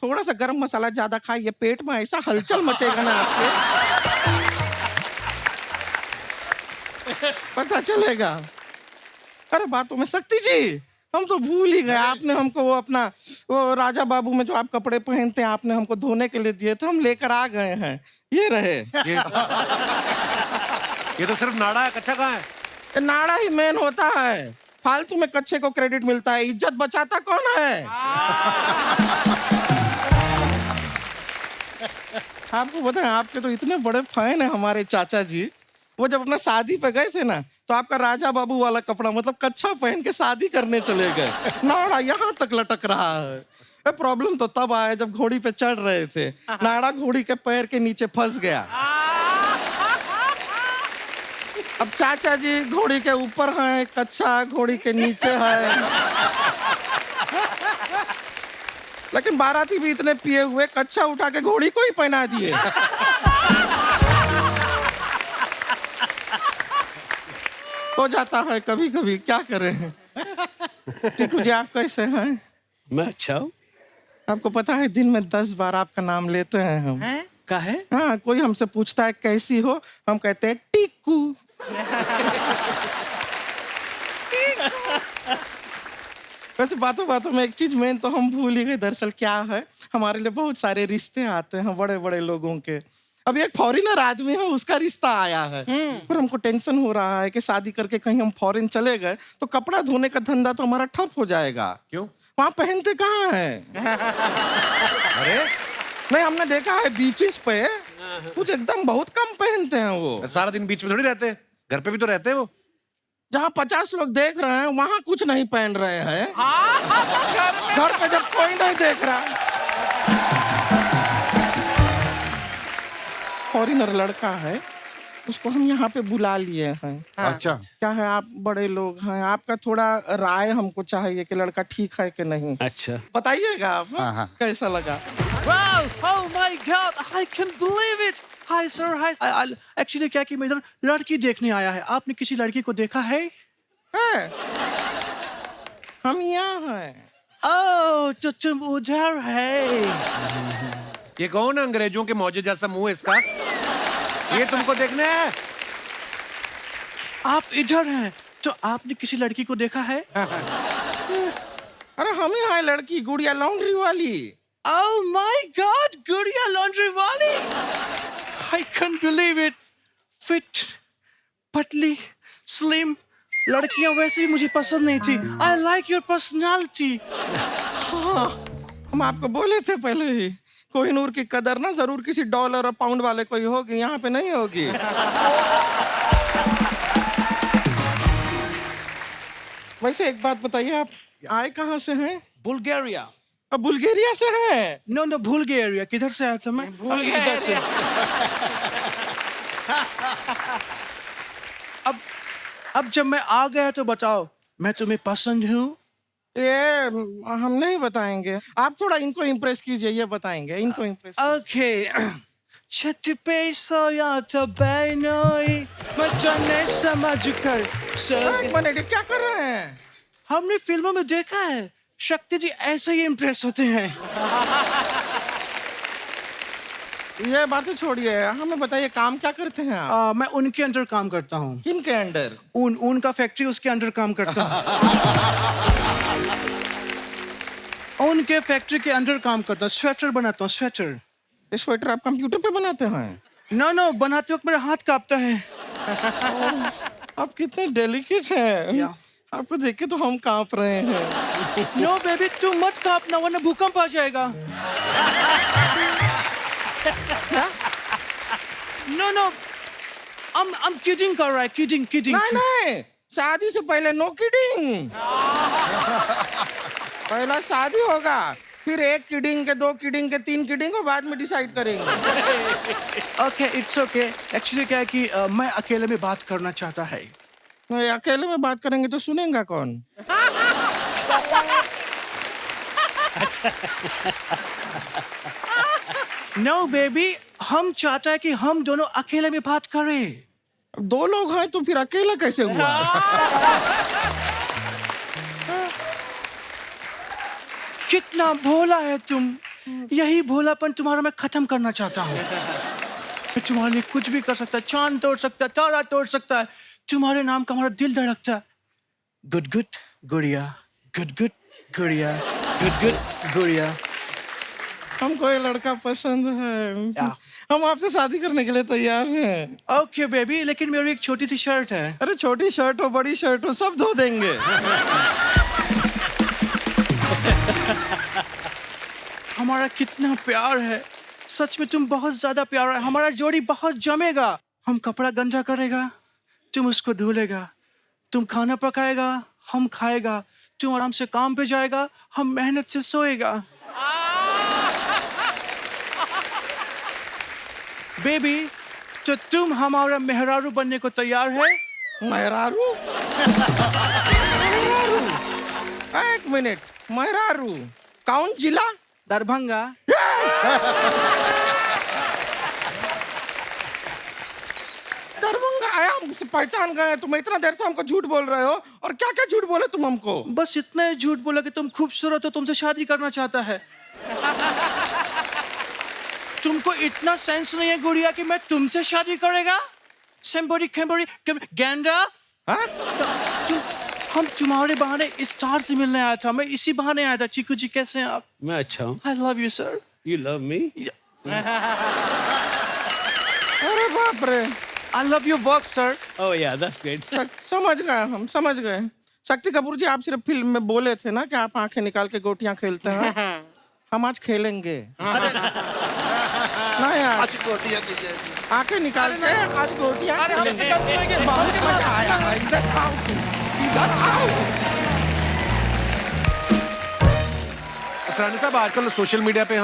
थोड़ा सा गरम मसाला ज्यादा खाइए, पेट में ऐसा हलचल मचेगा ना आपके, पता चलेगा। अरे बातों में शक्ति जी हम तो भूल ही गए। आपने हमको वो अपना वो राजा बाबू में जो आप कपड़े पहनते हैं आपने हमको धोने के लिए दिए थे, हम लेकर आ गए हैं। ये रहे। ये तो सिर्फ नाड़ा है, कच्चा कहाँ है? ये नाड़ा ही मेन होता है, फालतू में कच्चे को क्रेडिट मिलता है। इज्जत बचाता कौन है? आपको बताएं, आपके तो इतने बड़े फैन है हमारे चाचा जी। वो जब अपना शादी पे गए थे ना तो आपका राजा बाबू वाला कपड़ा मतलब कच्छा पहन के शादी करने चले गए। नाड़ा यहाँ तक लटक रहा है। प्रॉब्लम तो तब आया जब घोड़ी पे चढ़ रहे थे, नाड़ा घोड़ी के पैर के नीचे फंस गया। अब चाचा जी घोड़ी के ऊपर हैं, कच्छा घोड़ी के नीचे है। लेकिन बाराती भी इतने पिए हुए कच्छा उठा के घोड़ी को ही पहना दिए। हो जाता है कभी कभी, क्या करें। टीकू जी आप कैसे हैं? मैं अच्छा हूँ। आपको पता है दिन में 10 बार आपका नाम लेते हैं हम। का है? हाँ, कोई हमसे पूछता है कैसी हो, हम कहते हैं टीकू। वैसे बातों बातों में एक चीज मेन तो हम भूल ही गए। दरअसल क्या है, हमारे लिए बहुत सारे रिश्ते आते हैं बड़े बड़े लोगों के। अभी एक फॉरेनर आदमी है, उसका रिश्ता आया है। पर हमको टेंशन हो रहा है कि शादी करके कहीं हम फॉरेन चले गए तो कपड़ा धोने का धंधा तो हमारा ठप हो जाएगा। क्यों? वहाँ पहनते कहाँ है? अरे नहीं, हमने देखा है बीचेस पे कुछ एकदम बहुत कम पहनते हैं वो। सारा दिन बीच में थोड़ी रहते हैं, घर पे भी तो रहते हैं वो। जहाँ 50 लोग देख रहे हैं वहाँ कुछ नहीं पहन रहे हैं। घर पे जब कोई नहीं देख रहा। फॉरेनर लड़का है, उसको हम यहाँ पे बुला लिए हैं। अच्छा क्या है, आप बड़े लोग हैं, आपका थोड़ा राय हमको चाहिए कि लड़का ठीक है कि नहीं। अच्छा बताइएगा आप हाँ, हाँ। कैसा लगा। Wow! Oh my God! I can't believe it! Hi sir, hi. Actually क्या कि मैं इधर लड़की देखने आया है। आपने किसी लड़की को देखा है? है? हम यहाँ हैं। Oh, तो तुम उधर है। ये कौन है? अंग्रेजों के मौजे जैसा मुंह है इसका। ये तुमको देखना है? आप इधर हैं, तो आपने किसी लड़की को देखा है? अरे हम ही हैं लड़की, गुड़िया लॉन्ड्री वाली। Oh my God! गुड़िया लॉन्ड्री वाली। I can't believe it. Fit, पतली, slim, लड़कियां वैसे भी मुझे पसंद नहीं थी। I like your personality. हाँ, हम आपको बोले थे पहले ही, कोहिनूर की कदर ना जरूर किसी डॉलर और पाउंड वाले को ही होगी, यहाँ पे नहीं होगी। वैसे एक बात बताइए, आप आए कहाँ से हैं? बुल्गारिया। अब बुल्गारिया से हैं? नो नो भूल गया एरिया। किधर से आया था मैं? इधर से। अब जब मैं आ गया तो बताओ, मैं तुम्हें पसंद हूँ? ये हम नहीं बताएंगे, आप थोड़ा इनको इम्प्रेस कीजिए, ये बताएंगे। इनको इम्प्रेस। ओके। छत पे सोया था बहनोई, मैं समझ कर एक मिनट, ये क्या कर रहे हैं? हमने फिल्मों में देखा है शक्ति जी ऐसे ही इम्प्रेस होते हैं। ये बातें छोड़िए, हमें बताइए काम क्या करते हैं आप? मैं उनके अंडर काम करता हूँ। किनके अंडर? ऊन का फैक्ट्री, उसके अंडर काम करता हूँ। उनके फैक्ट्री के अंडर काम करता हूँ। स्वेटर बनाता हूँ, स्वेटर। ये स्वेटर आप कंप्यूटर पे बनाते हैं? नो नो, बनाते वक्त मेरा हाथ कांपता है। आप कितने डेलिकेट हैं। आपको देख के तो हम कांप रहे हैं। नो बेबी, तू मत कांपना वरना भूकंप आ जाएगा। नो नो, I'm kidding कर रहा है, kidding. नहीं नहीं, शादी से पहले नो किडिंग। पहला शादी होगा, फिर 1 किडिंग के 2 किडिंग के 3 किडिंग और बाद में डिसाइड करेंगे। Okay, it's okay. Actually क्या है कि मैं अकेले में बात करना चाहता है। नहीं, अकेले में बात करेंगे तो सुनेगा कौन? No baby, हम चाहता है कि हम दोनों अकेले में बात करें। अब 2 लोग हैं तो फिर अकेला कैसे हुआ? कितना भोला है तुम। यही भोलापन तुम्हारा मैं खत्म करना चाहता हूँ। मैं तुम्हारे लिए कुछ भी कर सकता, चांद तोड़ सकता, तारा तोड़ सकता है। तुम्हारे नाम का हमारा दिल धड़कता। गुड गुड गुड़िया, गुड गुड गुड़िया, गुड गुड गुड़िया। हमको ये लड़का पसंद है। हम आपसे शादी करने के लिए तैयार हैं। ओके बेबी, लेकिन मेरी एक छोटी सी शर्ट है। अरे छोटी शर्ट हो बड़ी शर्ट हो सब धो देंगे। हमारा कितना प्यार है, सच में तुम बहुत ज्यादा प्यार है। हमारा जोड़ी बहुत जमेगा। हम कपड़ा गंजा करेगा, तुम उसको धुलेगा। तुम खाना पकाएगा, हम खाएगा। तुम आराम से काम पे जाएगा, हम मेहनत से सोएगा। बेबी, तो तुम हमारा मेहरारू बनने को तैयार है? मेहरारू? मेहरारू? 1 मिनट, मेहरारू कौन जिला? दरभंगा। दरभंगा आया, हमसे पहचान गए। तुम इतना देर से हमको झूठ बोल रहे हो, और क्या क्या झूठ बोले तुम हमको? बस इतना ही झूठ बोला कि तुम खूबसूरत हो, तुमसे शादी करना चाहता है। तुमको इतना सेंस नहीं है गुड़िया कि मैं तुमसे शादी करेगा? सेम्बोरी खेम्बोरी गेंडा। हम तुम्हारे बहाने स्टार से मिलने आया था। मैं इसी बहाने आया था। चीकू जी कैसे हैं आप? मैं अच्छा हूँ। I love you sir. You love me? अरे बाप रे। I love your work sir. Oh yeah, that's great. समझ गए, हम समझ गए। शक्ति कपूर जी, आप सिर्फ फिल्म में बोले थे ना कि आप आंखें निकाल के गोटियां खेलते हैं। हम आज खेलेंगे। नहीं यार, आज गोटियां दी जाएगी। आंखें निकाल के आज गोटियां खेलेंगे। बहुत मजा आया भाई। इधर आओ, इधर आओ। असरानी साहब, आजकल सोशल मीडिया पे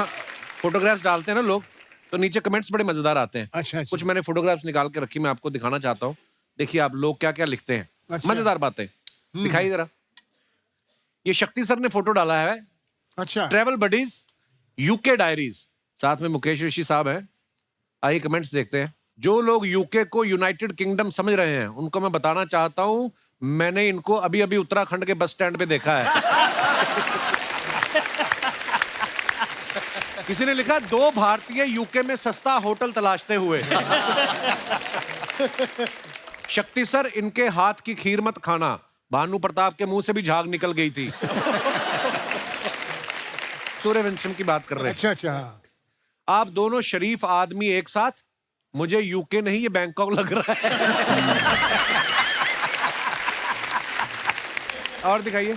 फोटोग्राफ्स डालते हैं ना लोग, तो नीचे कमेंट्स बड़े मजेदार आते हैं। अच्छा, अच्छा। कुछ मैंने फोटोग्राफ्स निकाल के रखी, मैं आपको दिखाना चाहता हूँ। देखिए आप लोग क्या क्या लिखते हैं। अच्छा। मजेदार बातें दिखाइए जरा। ये शक्ति सर ने फोटो डाला है। अच्छा, ट्रेवल बडीज, यूके डायरीज, साथ में मुकेश ऋषि साहब हैं। आइए कमेंट्स देखते हैं। जो लोग यूके को यूनाइटेड किंगडम समझ रहे हैं, उनको मैं बताना चाहता हूं, मैंने इनको अभी अभी उत्तराखंड के बस स्टैंड पे देखा है। किसी ने लिखा 2 भारतीय यूके में सस्ता होटल तलाशते हुए। शक्ति सर, इनके हाथ की खीर मत खाना, भानु प्रताप के मुंह से भी झाग निकल गई थी। सूर्यवंशम की बात कर रहे हैं। अच्छा अच्छा। आप दोनों शरीफ आदमी एक साथ, मुझे यूके नहीं ये बैंकॉक लग रहा है। और दिखाइए।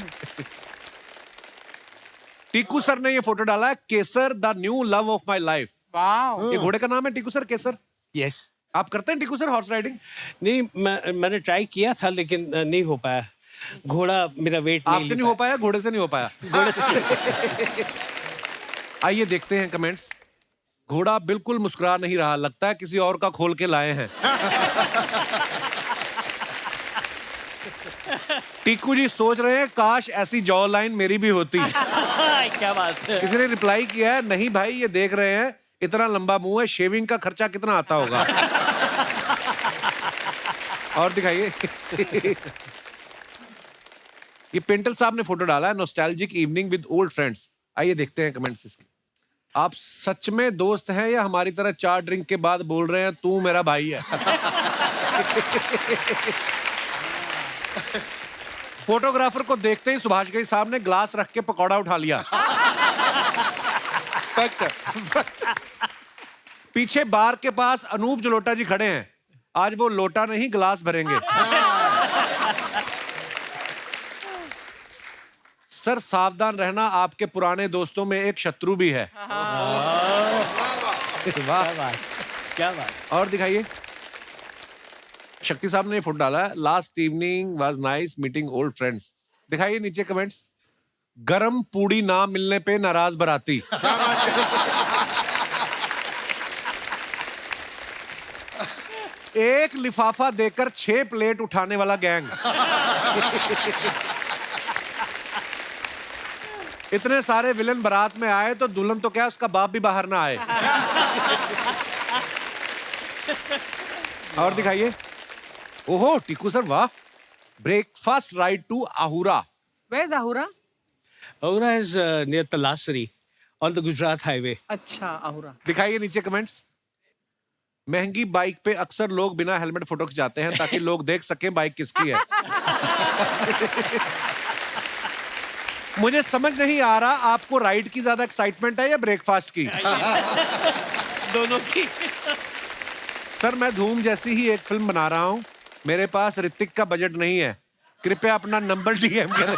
टीकू सर ने ये फोटो डाला है। Kesar the new love of my life. वाह। ये घोड़े का नाम है टीकू सर, केसर। Yes. आप करते हैं टीकू सर हॉर्स राइडिंग? नहीं, मैंने ट्राई किया था लेकिन नहीं हो पाया। घोड़ा मेरा वेट आपसे नहीं हो पाया, घोड़े से नहीं हो पाया। आइए देखते हैं कमेंट्स। घोड़ा बिल्कुल मुस्कुरा नहीं रहा, लगता है किसी और का खोल के लाए हैं। टीकू जी सोच रहे हैं काश ऐसी जॉ लाइन मेरी भी होती। क्या बात है। किसी ने रिप्लाई किया है, नहीं भाई ये देख रहे हैं इतना लंबा मुंह है, शेविंग का खर्चा कितना आता होगा। और दिखाइए। ये पेंटल साहब ने फोटो डाला है, nostalgic evening with old friends. आइए देखते हैं कमेंट्स इसके। आप सच में दोस्त हैं या हमारी तरह 4 ड्रिंक के बाद बोल रहे हैं तू मेरा भाई है? फोटोग्राफर को देखते ही सुभाष घई साहब ने ग्लास रख के पकौड़ा उठा लिया। पीछे बार के पास अनूप जलोटा जी खड़े हैं, आज वो लोटा नहीं गिलास भरेंगे। सर सावधान रहना, आपके पुराने दोस्तों में एक शत्रु भी है। वाह, क्या बात। और दिखाइए। शक्ति साहब ने फुट डाला, last evening was nice meeting old friends. दिखाइए नीचे कमेंट्स। गरम पूड़ी ना मिलने पे नाराज बराती। एक लिफाफा देकर 6 प्लेट उठाने वाला गैंग। इतने सारे विलन बारात में आए तो दुल्हन तो क्या उसका बाप भी बाहर ना आए। और दिखाइए। ओहो टीकू सर वाह। Breakfast ride to Ahura. Where's Ahura? Aura is near Talasri on the Gujarat highway. अच्छा Ahura. दिखाइए नीचे कमेंट्स। महंगी बाइक पे अक्सर लोग बिना हेलमेट फोटो खिंचाते हैं ताकि लोग देख सकें बाइक किसकी है। मुझे समझ नहीं आ रहा आपको राइड की ज्यादा एक्साइटमेंट है या ब्रेकफास्ट की। दोनों की। सर मैं धूम जैसी ही एक फिल्म बना रहा हूं, मेरे पास ऋतिक का बजट नहीं है, कृपया अपना नंबर डीएम करें।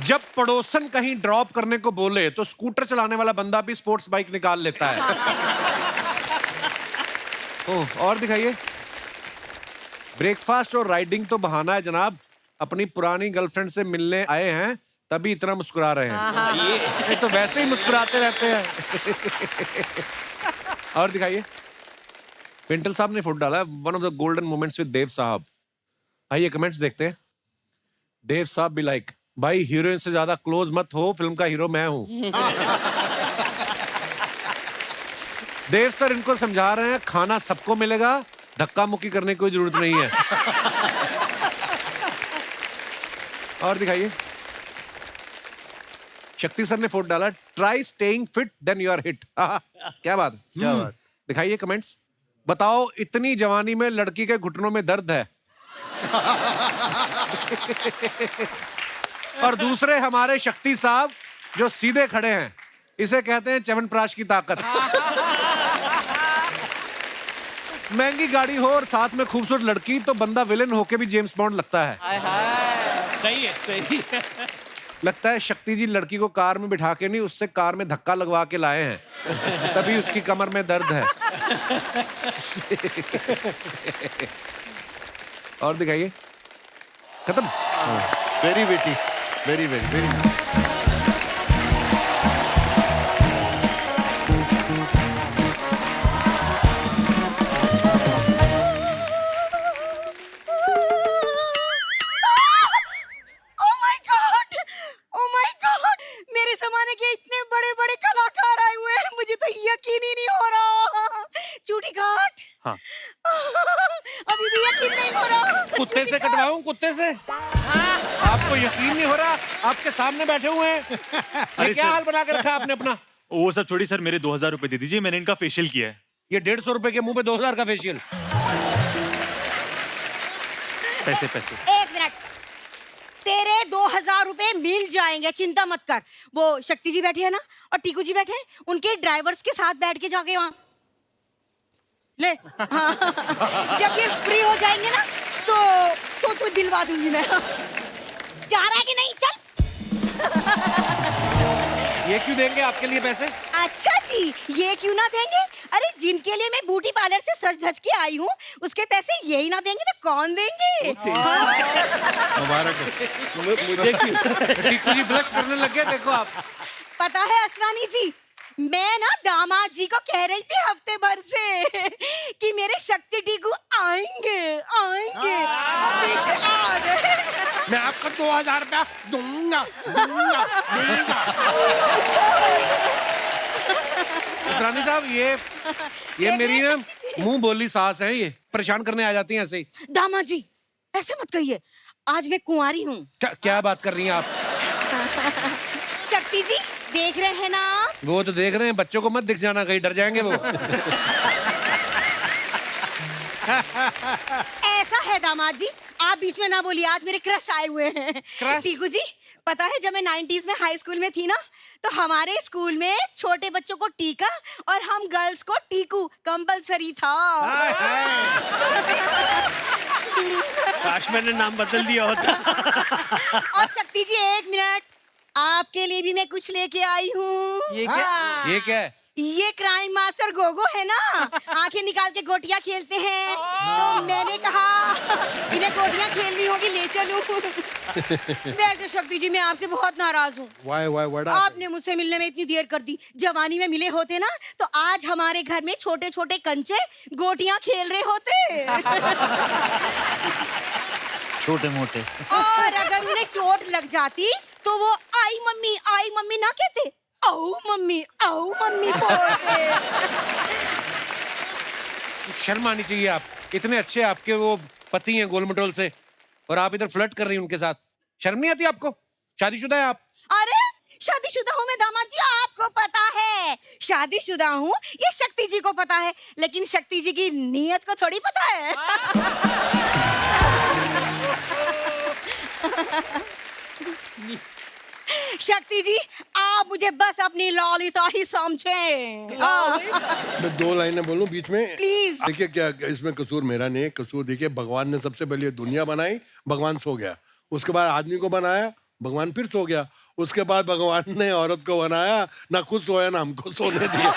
जब पड़ोसन कहीं ड्रॉप करने को बोले तो स्कूटर चलाने वाला बंदा भी स्पोर्ट्स बाइक निकाल लेता है। ओह और दिखाइए। ब्रेकफास्ट और राइडिंग तो बहाना है जनाब, अपनी पुरानी गर्लफ्रेंड से मिलने आए हैं तभी इतना मुस्कुरा रहे हैं। ये तो वैसे ही मुस्कुराते रहते हैं। और दिखाइए। पिंटल साहब ने फुट डाला, one of the golden moments with Dev साहब। आइए कमेंट्स देखते हैं। देव साहब भी लाइक, भाई हीरोइन से ज्यादा क्लोज मत हो, फिल्म का हीरो मैं हूं। देव सर इनको समझा रहे हैं खाना सबको मिलेगा, धक्का मुक्की करने की कोई जरूरत नहीं है। और दिखाइए। शक्ति सर ने फोट डाला, try staying fit then you are hit. क्या बात, क्या बात। दिखाइए कमेंट्स। बताओ इतनी जवानी में लड़की के घुटनों में दर्द है। और दूसरे हमारे शक्ति साहब जो सीधे खड़े हैं, इसे कहते हैं च्यवनप्राश की ताकत। महंगी गाड़ी हो और साथ में खूबसूरत लड़की तो बंदा विलेन होके भी जेम्स बॉन्ड लगता है। हाय हाय। सही है सही है। लगता है शक्ति जी लड़की को कार में बिठा के नहीं, उससे कार में धक्का लगवा के लाए हैं, तभी उसकी कमर में दर्द है। और दिखाइए। खत्म। Very witty, very very very. Oh my God! Oh my God! मेरे जमाने के इतने बड़े बड़े कलाकार आए हुए हैं, मुझे तो यकीन ही नहीं हो रहा। चूटी काट। हाँ। अभी भी यकीन नहीं हो रहा। कुत्ते से कटवाऊं, कुत्ते से? आपको यकीन नहीं हो रहा? आपके सामने बैठे हुए हैं। ये क्या हाल बना के रखा आपने अपना? वो सब छोड़ी सर, मेरे 2000 रुपए दे दीजिए, मैंने इनका फेशियल किया है। ये 150 रुपए के मुंह पे 2000 का फेशियल। पैसे पैसे। एक मिनट, तेरे 2000 रुपए मिल जाएंगे, चिंता मत कर। वो शक्ति जी बैठे हैं ना, और टीकू जी बैठे हैं, उनके ड्राइवर्स के साथ बैठ के जाके वहाँ ले। हाँ। जब ये फ्री हो जाएंगे ना तो दिलवा दूंगी मैं। जा रहा है कि नहीं? चल। ये क्यों देंगे आपके लिए पैसे? अच्छा जी, ये क्यों ना देंगे? अरे जिनके लिए मैं ब्यूटी पार्लर से सज धज के आई हूँ, उसके पैसे यही ना देंगे तो कौन देंगे? मुबारक हो। मुझे क्यों? टीकू जी ब्लश करने लग गए, देखो आप। पता है असरानी जी, मैं ना दामाद जी को कह रही थी हफ्ते भर से कि मेरे शक्ति टीकू आएंगे आएंगे। देखिए आ गए। मैं आपको 2000 रुपया दूंगा दूंगा दूंगा। रानी साहब ये मेरी ना मुंह बोली सास है, ये परेशान करने आ जाती हैं ऐसे ही। दामाद जी ऐसे मत कहिए, आज मैं कुंवारी हूँ। क्या बात कर रही हैं आप? शक्ति जी देख रहे हैं ना आप? वो तो देख रहे हैं, बच्चों को मत दिख जाना, कहीं डर जाएंगे वो। ऐसा है दामाद जी, आप बीच में ना बोलिए, आज मेरे क्रश आए हुए हैं। टीकू जी पता है, जब मैं 90s में हाई स्कूल में थी ना, तो हमारे स्कूल में छोटे बच्चों को टीका और हम गर्ल्स को टीकू कंपलसरी था। काश मैंने नाम बदल दिया होता। और शक्ति जी एक मिनट, आपके लिए भी मैं कुछ लेके आई हूँ। ये क्या? ये क्या है? ये क्राइम मास्टर गोगो है ना, आंखें निकाल के गोटियां खेलते हैं, तो मैंने कहा इन्हें गोटियां खेलनी होगी, ले चलूं। वैसे शक्ति जी मैं आपसे बहुत नाराज हूँ। आपने मुझसे मिलने में इतनी देर कर दी। जवानी में मिले होते ना तो आज हमारे घर में छोटे छोटे कंचे गोटियां खेल रहे होते। छोटे मोटे। और अगर उन्हें चोट लग जाती तो वो आई मम्मी ना कहते, आओ मम्मी बोलते। शर्म आनी चाहिए। आप इतने अच्छे आपके वो पति हैं गोल मटोल से, और आप इधर फ्लर्ट कर रही हैं उनके साथ। शर्म नहीं आती आपको? शादीशुदा है आप? अरे शादीशुदा हूँ मैं दामाद जी, आपको पता है शादीशुदा हूँ, ये शक्ति जी को पता है, लेकिन शक्ति जी की नीयत को थोड़ी पता है। शक्ति जी आप मुझे बस अपनी ललिता ही समझें। मैं 2 लाइनें बोलूं बीच में? प्लीज। देखिए क्या इसमें कसूर मेरा नहीं है, कसूर देखिए भगवान ने सबसे पहले दुनिया बनाई, भगवान सो गया, उसके बाद आदमी को बनाया, भगवान फिर सो गया, उसके बाद भगवान ने औरत को बनाया, ना खुद सोया ना हमको सोने दिया।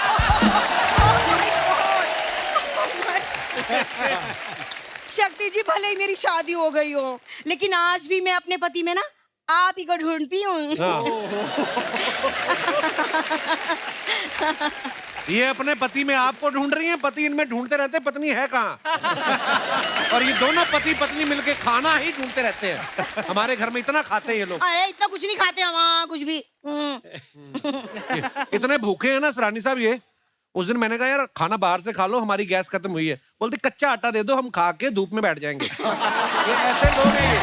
शक्ति जी भले ही मेरी शादी हो गई हो, लेकिन आज भी मैं अपने पति में ना आप ही को ढूंढती हूँ। ये अपने पति में आपको ढूंढ रही हैं, पति इनमें ढूंढते रहते पत्नी है कहाँ। और ये दोनों पति पत्नी मिलके खाना ही ढूंढते रहते हैं। हमारे घर में इतना खाते हैं ये लोग। अरे इतना कुछ नहीं खाते हम, हाँ कुछ भी। इतने भूखे हैं ना सरानी साहब ये। उस दिन मैंने कहा यार खाना बाहर से खा लो, हमारी गैस खत्म हुई है। बोलते कच्चा आटा दे दो, हम खा के धूप में बैठ जाएंगे। ये ऐसे लोग हैं ये।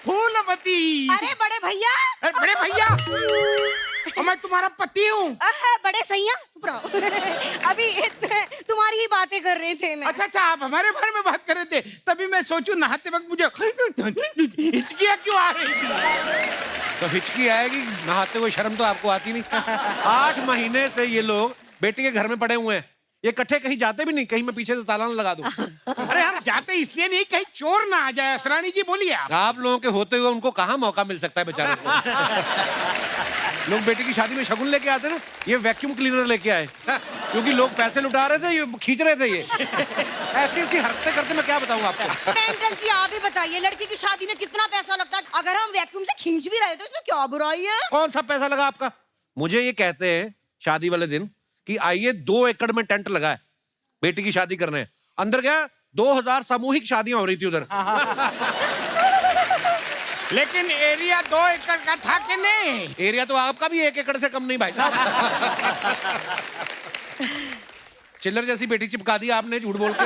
फूलमती। अरे बड़े भैया। अरे बड़े भैया, और मैं तुम्हारा पति हूँ। बड़े सैया चुप रहो। अभी तुम्हारी ही बातें कर रहे थे मैं। अच्छा आप हमारे बारे में बात कर रहे थे, तभी मैं सोचूं नहाते वक्त मुझे हिचकियाँ क्यों आ रही थी। तो हिचकी आएगी, नहाते हुए शर्म तो आपको आती नहीं। 8 महीने से ये लोग बेटी के घर में पड़े हुए हैं, ये इकट्ठे कहीं जाते भी नहीं, कहीं मैं पीछे से ताला ना लगा दूं। अरे हम जाते इसलिए नहीं कहीं चोर ना आ जाए। असरानी जी बोलिए आप लोगों के होते हुए उनको कहाँ मौका मिल सकता है बेचारे को। लोग बेटी की शादी में शगुन लेके आते ना, ये वैक्यूम क्लीनर लेके आए, क्योंकि लोग पैसे लुटा रहे थे, ये खींच रहे थे। ये ऐसी ऐसी हरकतें करते, मैं क्या बताऊं आपको। अंकल जी आप ही बताइए, लड़की की शादी में कितना पैसा लगता है? अगर हम वैक्यूम से खींच भी रहे तो इसमें क्या बुराई है? कौन सा पैसा लगा आपका? मुझे ये कहते हैं शादी वाले दिन कि आइए 2 एकड़ में टेंट लगा है, बेटी की शादी करने। अंदर गया 2000 सामूहिक शादियां हो रही थी उधर। लेकिन एरिया 2 एकड़ का था कि नहीं? एरिया तो आपका भी 1 एकड़ से कम नहीं भाई साहब। चिल्लर जैसी बेटी चिपका दी आपने झूठ बोल के।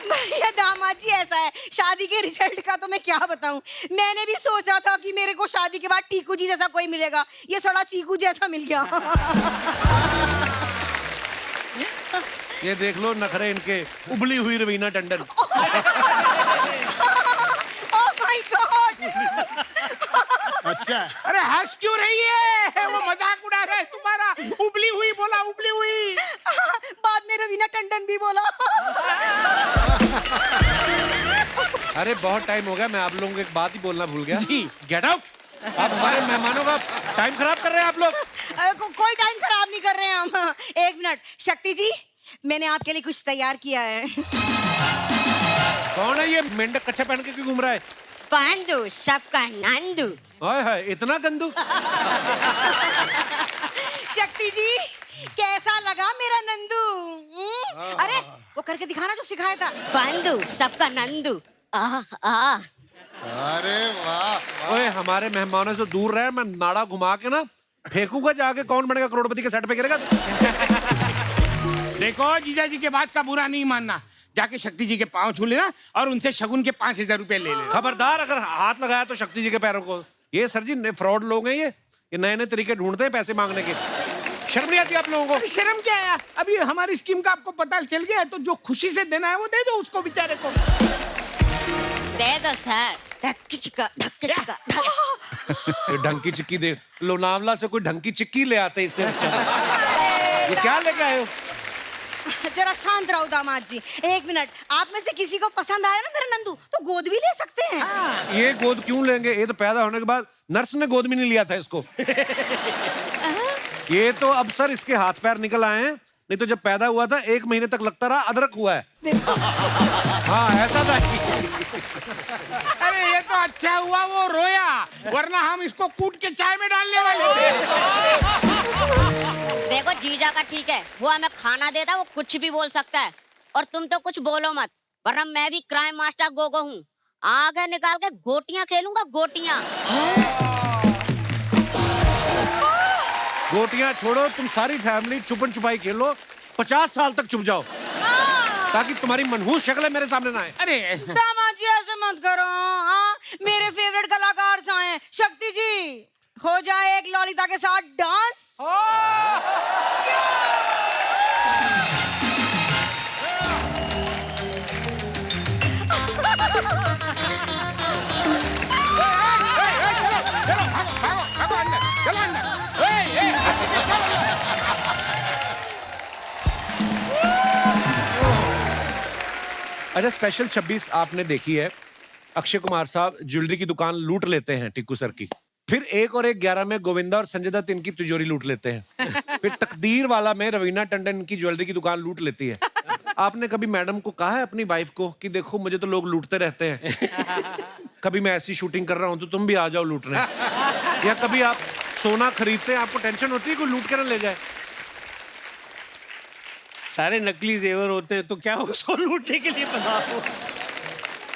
भैया दामाद जी ऐसा है, शादी के रिजल्ट का तो मैं क्या बताऊं। मैंने भी सोचा था कि मेरे को शादी के बाद टीकू जी जैसा कोई मिलेगा, ये सड़ा चीकू जैसा मिल गया। ये देख लो नखरे इनके, उबली हुई Raveena Tandon. Oh my God. अच्छा अरे हंस क्यों रही है? वो मजाक उड़ा रहा है तुम्हारा। उबली हुई बोला, उबली हुई। बाद में रवीना टंडन भी बोला। अरे बहुत टाइम हो गया, मैं आप लोगों को एक बात ही बोलना भूल गया जी। Get out. आप हमारे मेहमानों का टाइम खराब कर रहे हैं आप लोग। कोई टाइम खराब नहीं कर रहे हैं हम। 1 मिनट शक्ति जी, मैंने आपके लिए कुछ तैयार किया है। कौन है ये मेंढक कच्छा पहन के क्यों घूम रहा है? पांडु सबका नंदू। हाय हाय इतना गंदू। शक्ति जी कैसा लगा मेरा नंदू? अरे वो करके दिखाना जो सिखाया था। पांडु सबका नंदू। अरे वाह। ओए हमारे मेहमानों से दूर रहे, मैं नाड़ा घुमा के ना फेंकूंगा, जाके कौन बनेगा करोड़पति के सेट पे गिरेगा। देखो जीजा जी के बात का बुरा नहीं मानना, जाके शक्ति जी के पांव छू लेना और उनसे शगुन के 5000 रुपए ले लेना। खबरदार अगर हाथ लगाया तो शक्ति जी के पैरों को। ये सर जी फ्रॉड लोग हैं, ये नए नए तरीके ढूंढते हैं पैसे मांगने के। शर्म नहीं आती आप लोगों को? शर्म क्या है? अभी हमारी स्कीम का आपको पता चल गया है, तो जो खुशी से देना है वो दे दो उसको बेचारे को। दे दो सर। धक्की चिक्का, धक्की चिक्का। ढंकी चिक्की दे। लोनावला से कोई ढंकी चिक्की ले आते इससे अच्छा। ये क्या लेके आए हो? जरा शांत रहो दामाद जी। एक मिनट, आप में से किसी को पसंद आया ना मेरा नंदू तो गोद भी ले सकते हैं। ये गोद क्यों लेंगे? ये तो पैदा होने के बाद नर्स ने गोद भी नहीं लिया था इसको। ये तो अब सर इसके हाथ पैर निकल आए हैं, नहीं तो जब पैदा हुआ था 1 महीने तक लगता रहा अदरक हुआ है। हाँ ऐसा था। अरे ये तो अच्छा हुआ वो रोया, वरना हम इसको कूट के चाय में डालने वाले थे। देखो जीजा का ठीक है, वो हमें खाना देता है, वो कुछ भी बोल सकता है, और तुम तो कुछ बोलो मत, वरना मैं भी क्राइम मास्टर गोगो हूँ। आगे निकाल के गोटियां खेलूंगा, गोटियां। गोटियां छोड़ो, तुम सारी फैमिली छुपन छुपाई खेलो, 50 साल तक छुप जाओ, ताकि तुम्हारी मनहूस शक्लें मेरे सामने ना आए। अरे दामाद जी ऐसे मत करो। हाँ, मेरे फेवरेट कलाकार से आए हैं। शक्ति जी, हो जाए एक ललिता के साथ डांस। अच्छा, स्पेशल 26 आपने देखी है। अक्षय कुमार साहब ज्वेलरी की दुकान लूट लेते हैं टिक्कू सर की। फिर 1 और 1 11 में गोविंदा और संजय दत्त इनकी तिजोरी लूट लेते हैं। फिर तकदीर वाला में रवीना टंडन इनकी ज्वेलरी की दुकान लूट लेती है। आपने कभी मैडम को कहा है अपनी वाइफ को कि देखो मुझे तो लोग लूटते रहते हैं, कभी मैं ऐसी शूटिंग कर रहा हूं तो तुम भी आ जाओ लूटने? या कभी आप सोना खरीदते हैं, आपको टेंशन होती है कोई लूट कर ना ले जाए? सारे नकली जेवर होते हैं तो क्या उसको लूटने के लिए बना हो?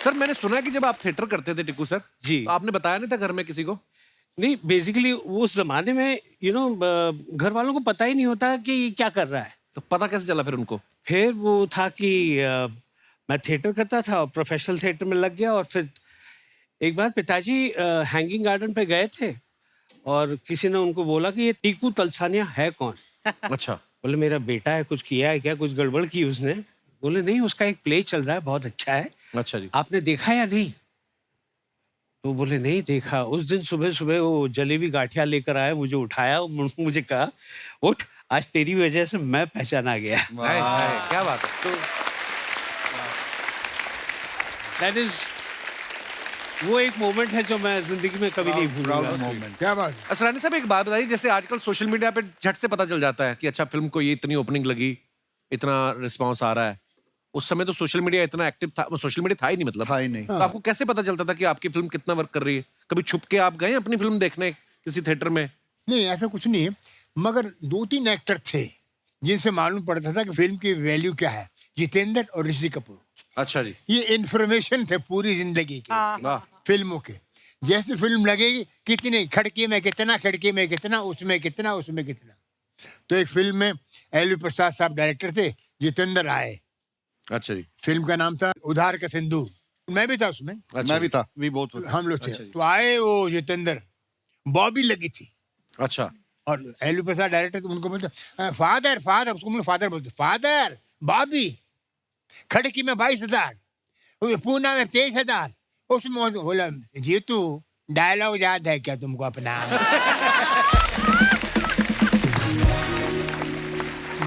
सर मैंने सुना है कि जब आप थिएटर करते थे टिक्कू सर जी, तो आपने बताया नहीं था घर में किसी को? नहीं, बेसिकली उस जमाने में घर वालों को पता ही नहीं होता कि ये क्या कर रहा है। तो पता कैसे चला फिर उनको? फिर वो था कि मैं थिएटर करता था और प्रोफेशनल थिएटर में लग गया। और फिर एक बार पिताजी हैंगिंग गार्डन पे गए थे और किसी ने उनको बोला कि ये टीकू तलसानिया है कौन? अच्छा। बोले मेरा बेटा है, कुछ किया है क्या, कुछ गड़बड़ की उसने? बोले नहीं, उसका एक प्ले चल रहा है, बहुत अच्छा है। अच्छा जी। आपने देखा या नहीं? तो बोले नहीं देखा। उस दिन सुबह सुबह वो जलेबी गाठिया लेकर आया, मुझे उठाया, मुझे कहा उठ, आज तेरी वजह से मैं पहचाना गया। क्या बात है। तो दैट इज वो एक मोमेंट है जो मैं जिंदगी में कभी नहीं भूलूंगा। क्या बात? असरानी साहब एक बात बताइए, जैसे आजकल सोशल मीडिया पे झट से पता चल जाता है कि अच्छा फिल्म को ये इतनी ओपनिंग लगी, इतना रिस्पांस आ रहा है। उस समय तो सोशल मीडिया इतना एक्टिव था, सोशल मीडिया था ही नहीं, मतलब था ही नहीं। तो आपको कैसे पता चलता था कि आपकी फिल्म कितना वर्क कर रही है? कभी छुप के आप गए अपनी फिल्म देखने किसी थिएटर में? नहीं, ऐसा कुछ नहीं है, मगर 2-3 एक्टर थे जिनसे मालूम पड़ता था कि फिल्म की वैल्यू क्या है। जितेंद्र और ऋषि कपूर। अच्छा जी। ये इंफॉर्मेशन थे पूरी जिंदगी की फिल्मों के। जैसे फिल्म लगेगी, कितनी खिड़की में कितना, खिड़की में कितना, उसमें कितना, उसमें कितना। तो एक फिल्म में एलवी प्रसाद साहब डायरेक्टर थे, जितेंद्र आए। अच्छा जी। फिल्म का नाम था उधार का सिंदूर, मैं भी था उसमें। अच्छा मैं भी था, भी बहुत हम लोग थे। तो आए वो जितेंद्र, बॉबी लगी थी। अच्छा। और एलवी प्रसाद डायरेक्टर, तो उनको बोलते फादर, फादर, उसको फादर बोलते, फादर बॉबी। खड़की में 22,000, पूना में 23,000, उसमें बोला जीतू डायलॉग याद है क्या तुमको अपना?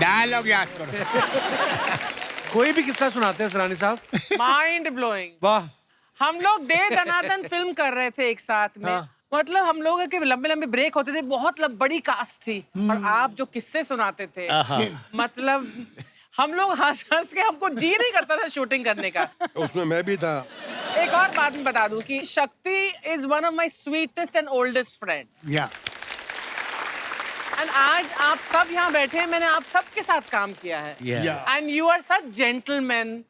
डायलॉग याद करो। कोई भी किस्सा सुनाते हैं सरानी साहब? Mind blowing. वाह। हम लोग दे दनादन फिल्म कर रहे थे एक साथ में। मतलब हम लोग के लंबे लंबे ब्रेक होते थे, बहुत बड़ी कास्ट थी, और आप जो किस्से सुनाते थे, मतलब हम लोग हंस हंस के, हमको जी नहीं करता था शूटिंग करने का। उसमें मैं भी था। एक और बात मैं बता दूं कि शक्ति is one of my sweetest and oldest friend. या एंड आज आप सब यहाँ बैठे हैं, मैंने आप सबके साथ काम किया है। And you are such gentleman,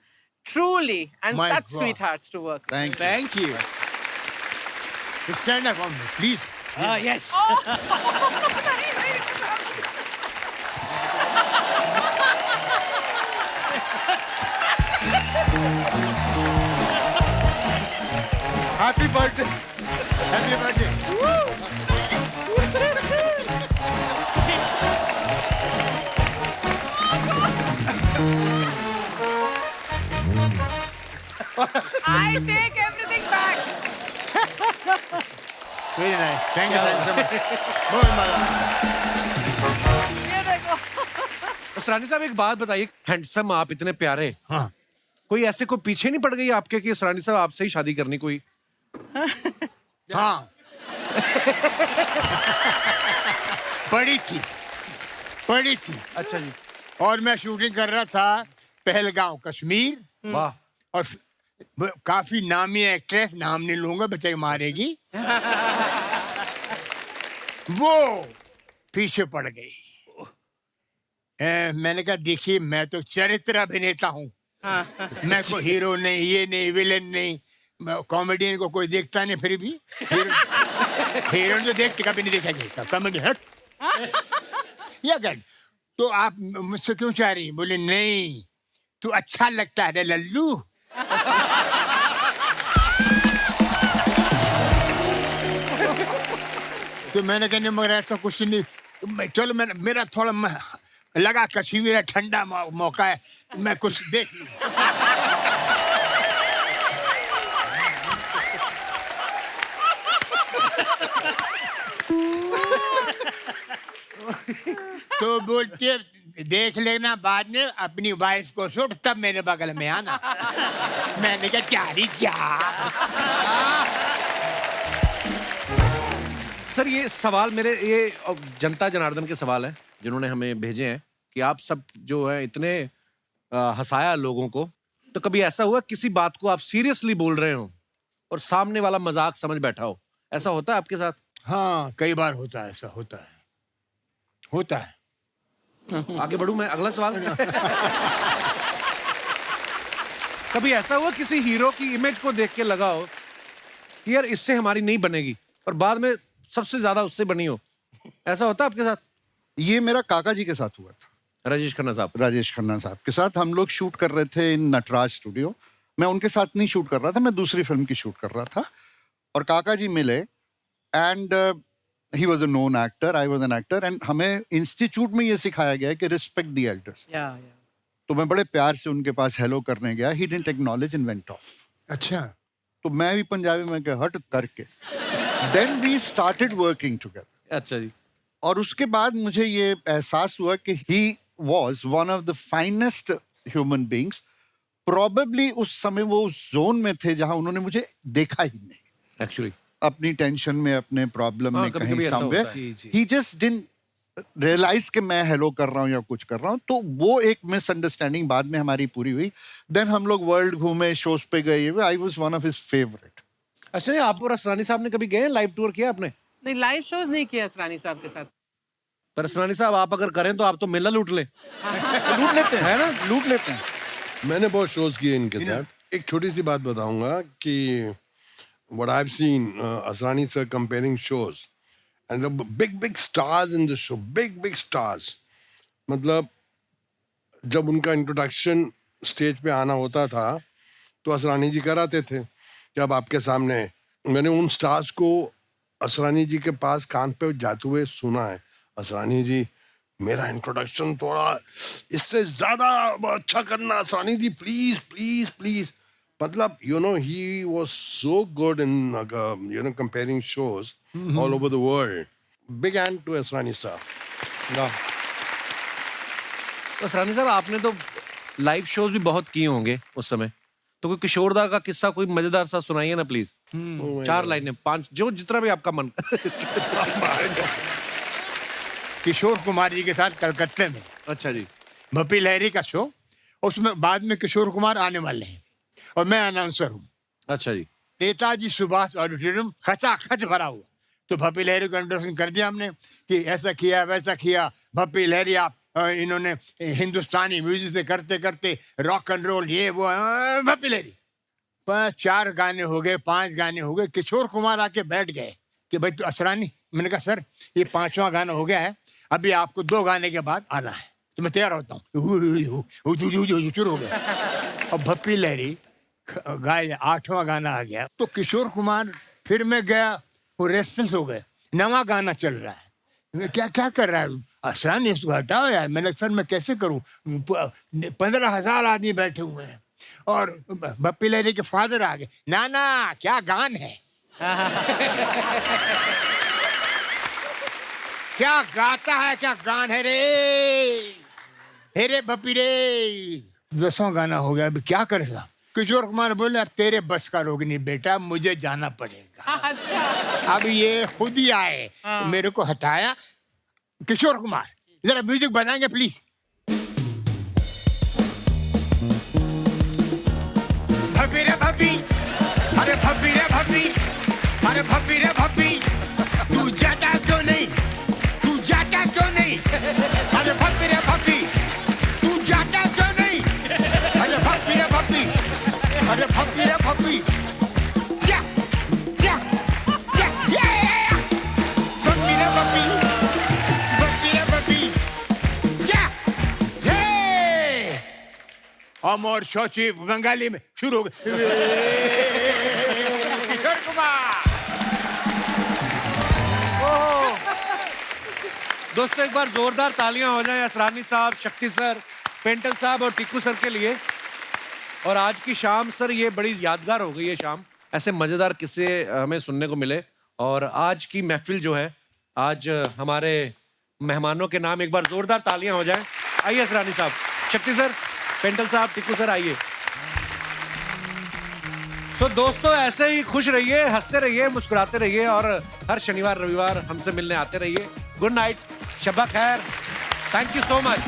truly, and My such God. Sweet hearts to work. Thank you. Stand up please. Yes. Happy birthday, happy birthday. I take everything back. Very nice, thank you so much. बहुत मजा। ये देखो। सरानी साहब एक बात बताइए, handsome आप इतने प्यारे, हाँ कोई ऐसे को पीछे नहीं पड़ गई आपके कि सरानी साहब आपसे ही शादी करनी कोई? हाँ पड़ी थी। अच्छा जी। और मैं शूटिंग कर रहा था पहलगांव कश्मीर, वाह। और काफी नामी एक्ट्रेस, नाम नहीं लूंगा बेचारी मारेगी, वो पीछे पड़ गई। मैंने कहा देखिए मैं तो चरित्र अभिनेता हूँ, मैं कोई हीरो नहीं, ये नहीं, विलेन नहीं, कॉमेडियन को कोई देखता नहीं, फिर भी हीरो तो देखते कभी नहीं देखा, कॉमेडी हट या गट। तो आप मुझसे क्यों चाह रही? बोले नहीं तू अच्छा लगता है लल्लू। तो मैंने कहने मगर ऐसा कुछ नहीं, चलो मेरा थोड़ा लगा कश्मीर है, ठंडा मौका है, मैं कुछ देख लूं। तो बोलते देख लेना बाद में अपनी वाइफ को सुट, तब मेरे बगल में आना। मैंने कहा चारी सर ये सवाल मेरे, ये जनता जनार्दन के सवाल है जिन्होंने हमें भेजे हैं कि आप सब जो है इतने हंसाया लोगों को, तो कभी ऐसा हुआ किसी बात को आप सीरियसली बोल रहे हो और सामने वाला मजाक समझ बैठा हो? ऐसा होता है आपके साथ? हाँ कई बार होता है, ऐसा होता है। आगे बढ़ूं मैं, अगला सवाल। कभी ऐसा हुआ किसी हीरो की इमेज को देख के लगा हो कि यार इससे हमारी नहीं बनेगी, और बाद में सबसे ज्यादा उससे बनी हो? ऐसा होता है आपके साथ? ये मेरा काका जी के साथ हुआ था, राजेश खन्ना साहब के साथ। हम लोग शूट कर रहे थे इन नटराज स्टूडियो। मैं उनके साथ नहीं शूट कर रहा था, मैं दूसरी फिल्म की शूट कर रहा था, और काका जी मिले and he was a known actor, I was an actor, and हमें इंस्टीट्यूट में ये सिखाया गया कि रिस्पेक्ट द एल्डर्स। तो मैं बड़े प्यार से उनके पास हेलो करने गया, he didn't acknowledge and went off. अच्छा। तो मैं भी पंजाबी में कहा हट करके, then we started working together. अच्छा जी। और उसके बाद मुझे ये एहसास हुआ कि he was one of the finest human beings. Probably उस समय वो उस जोन में थे जहां उन्होंने मुझे देखा ही नहीं, एक्चुअली अपनी टेंशन में, अपने प्रॉब्लम में, कभी कहीं ऐसा समवेयर होता है। ही जस्ट डिडंट रियलाइज कि मैं हेलो कर रहा हूँ या कुछ कर रहा हूँ। तो वो एक मिसअंडरस्टैंडिंग बाद में हमारी पूरी हुई। देन हम लोग वर्ल्ड घूमे, शोज पे गए, I was one of his favourite. अच्छा, आप और असरानी साहब ने कभी गए लाइव टूर किया आपने? नहीं, लाइव शोज नहीं किया असरानी साहब के साथ। पर असरानी साहब आप अगर करें तो आप तो मेला लूट ले। लूट लेते हैं ना, लूट लेते हैं। मैंने बहुत शोज किए इनके साथ। एक छोटी सी बात बताऊंगा कि what I've seen Asrani sir comparing shows and the big stars in the show, big stars. मतलब जब उनका इंट्रोडक्शन स्टेज पे आना होता था तो असरानी जी कराते थे कि अब आपके सामने। मैंने उन स्टार्स को असरानी जी के पास कान पे जाते हुए सुना है, असरानी जी मेरा इंट्रोडक्शन थोड़ा इससे ज्यादा अच्छा करना, असरानी जी प्लीज प्लीज प्लीज। मतलब he was so good in comparing shows all over the world. Big hand to Asrani sir. तो असरानी साहब आपने तो लाइव शोज भी बहुत किए होंगे उस समय, तो कोई किशोरदा का किस्सा कोई मजेदार सा सुनाइए ना प्लीज। 4 लाइनें, 5, जो जितना भी आपका मन। किशोर कुमार जी के साथ कलकत्ते में। अच्छा जी। भपी लहरी का शो, उसमें बाद में किशोर कुमार आने वाले हैं और मैं अनाउंसर हूँ। अच्छा जी। नेताजी सुभाष ऑडिटोरियम खचाखच भरा हुआ। तो भपी लहरी को इंट्रोडक्शन कर दिया हमने कि ऐसा किया वैसा किया, भपी लहरी आप इन्होंने हिंदुस्तानी म्यूजिक से करते करते रॉक एंड रोल ये वो, भपी लहरी। 4 गाने हो गए, 5 गाने हो गए। किशोर कुमार आके बैठ गए कि भाई तो असरानी, मैंने कहा सर ये 5वां गाना हो गया है, अभी आपको 2 गाने के बाद आना है, तो मैं तैयार होता हूँ। शुरू हो गया। और भपी लहरी गाय 8वां गाना आ गया तो किशोर कुमार, फिर मैं गया, वो रेस्टलेस हो गए। 9वां गाना चल रहा है, क्या क्या कर रहा है असरानी, इसको हटाओ यार। मैंने सर मैं कैसे करूं, 15,000 आदमी बैठे हुए हैं। और भप्पी लहरी के फादर आ गए, ना ना क्या गान है। क्या गाता है, क्या गान है रे। हेरे बपीरे 10वां गाना हो गया, अभी क्या करे साहब? किशोर कुमार बोले अब तेरे बस का रोग नहीं बेटा, मुझे जाना पड़ेगा। अच्छा अब ये खुद ही आए, मेरे को हटाया। किशोर कुमार जरा म्यूजिक बनाएंगे प्लीज। भपी रे भपी, अरे भपी रे भपी, अरे भपी रे भपी, तू जाता क्यों नहीं, तू जाता क्यों नहीं, अरे भपी रे भपी, तू जाता क्यों नहीं, अरे भपी रे भपी, अरे भपी रे भपी, जा जा जा, ये भपी रे भपी, भपी रे भपी, जा, हे अमर शोची बंगाली में शुरू हो गए। किशोर कुमार। दोस्तों एक बार जोरदार तालियां हो जाएं असरानी साहब, शक्ति सर, पेंटल साहब और टिक्कू सर के लिए। और आज की शाम सर ये बड़ी यादगार हो गई है शाम, ऐसे मजेदार किस्से हमें सुनने को मिले। और आज की महफिल जो है, आज हमारे मेहमानों के नाम एक बार जोरदार तालियां हो जाएं। आइए असरानी साहब, शक्ति सर, पेंटल साहब, टिक्कू सर आइए। सो दोस्तों ऐसे ही खुश रहिए, हंसते रहिए, मुस्कुराते रहिए और हर शनिवार रविवार हमसे मिलने आते रहिए। गुड नाइट, शब्बा खैर, थैंक यू सो मच।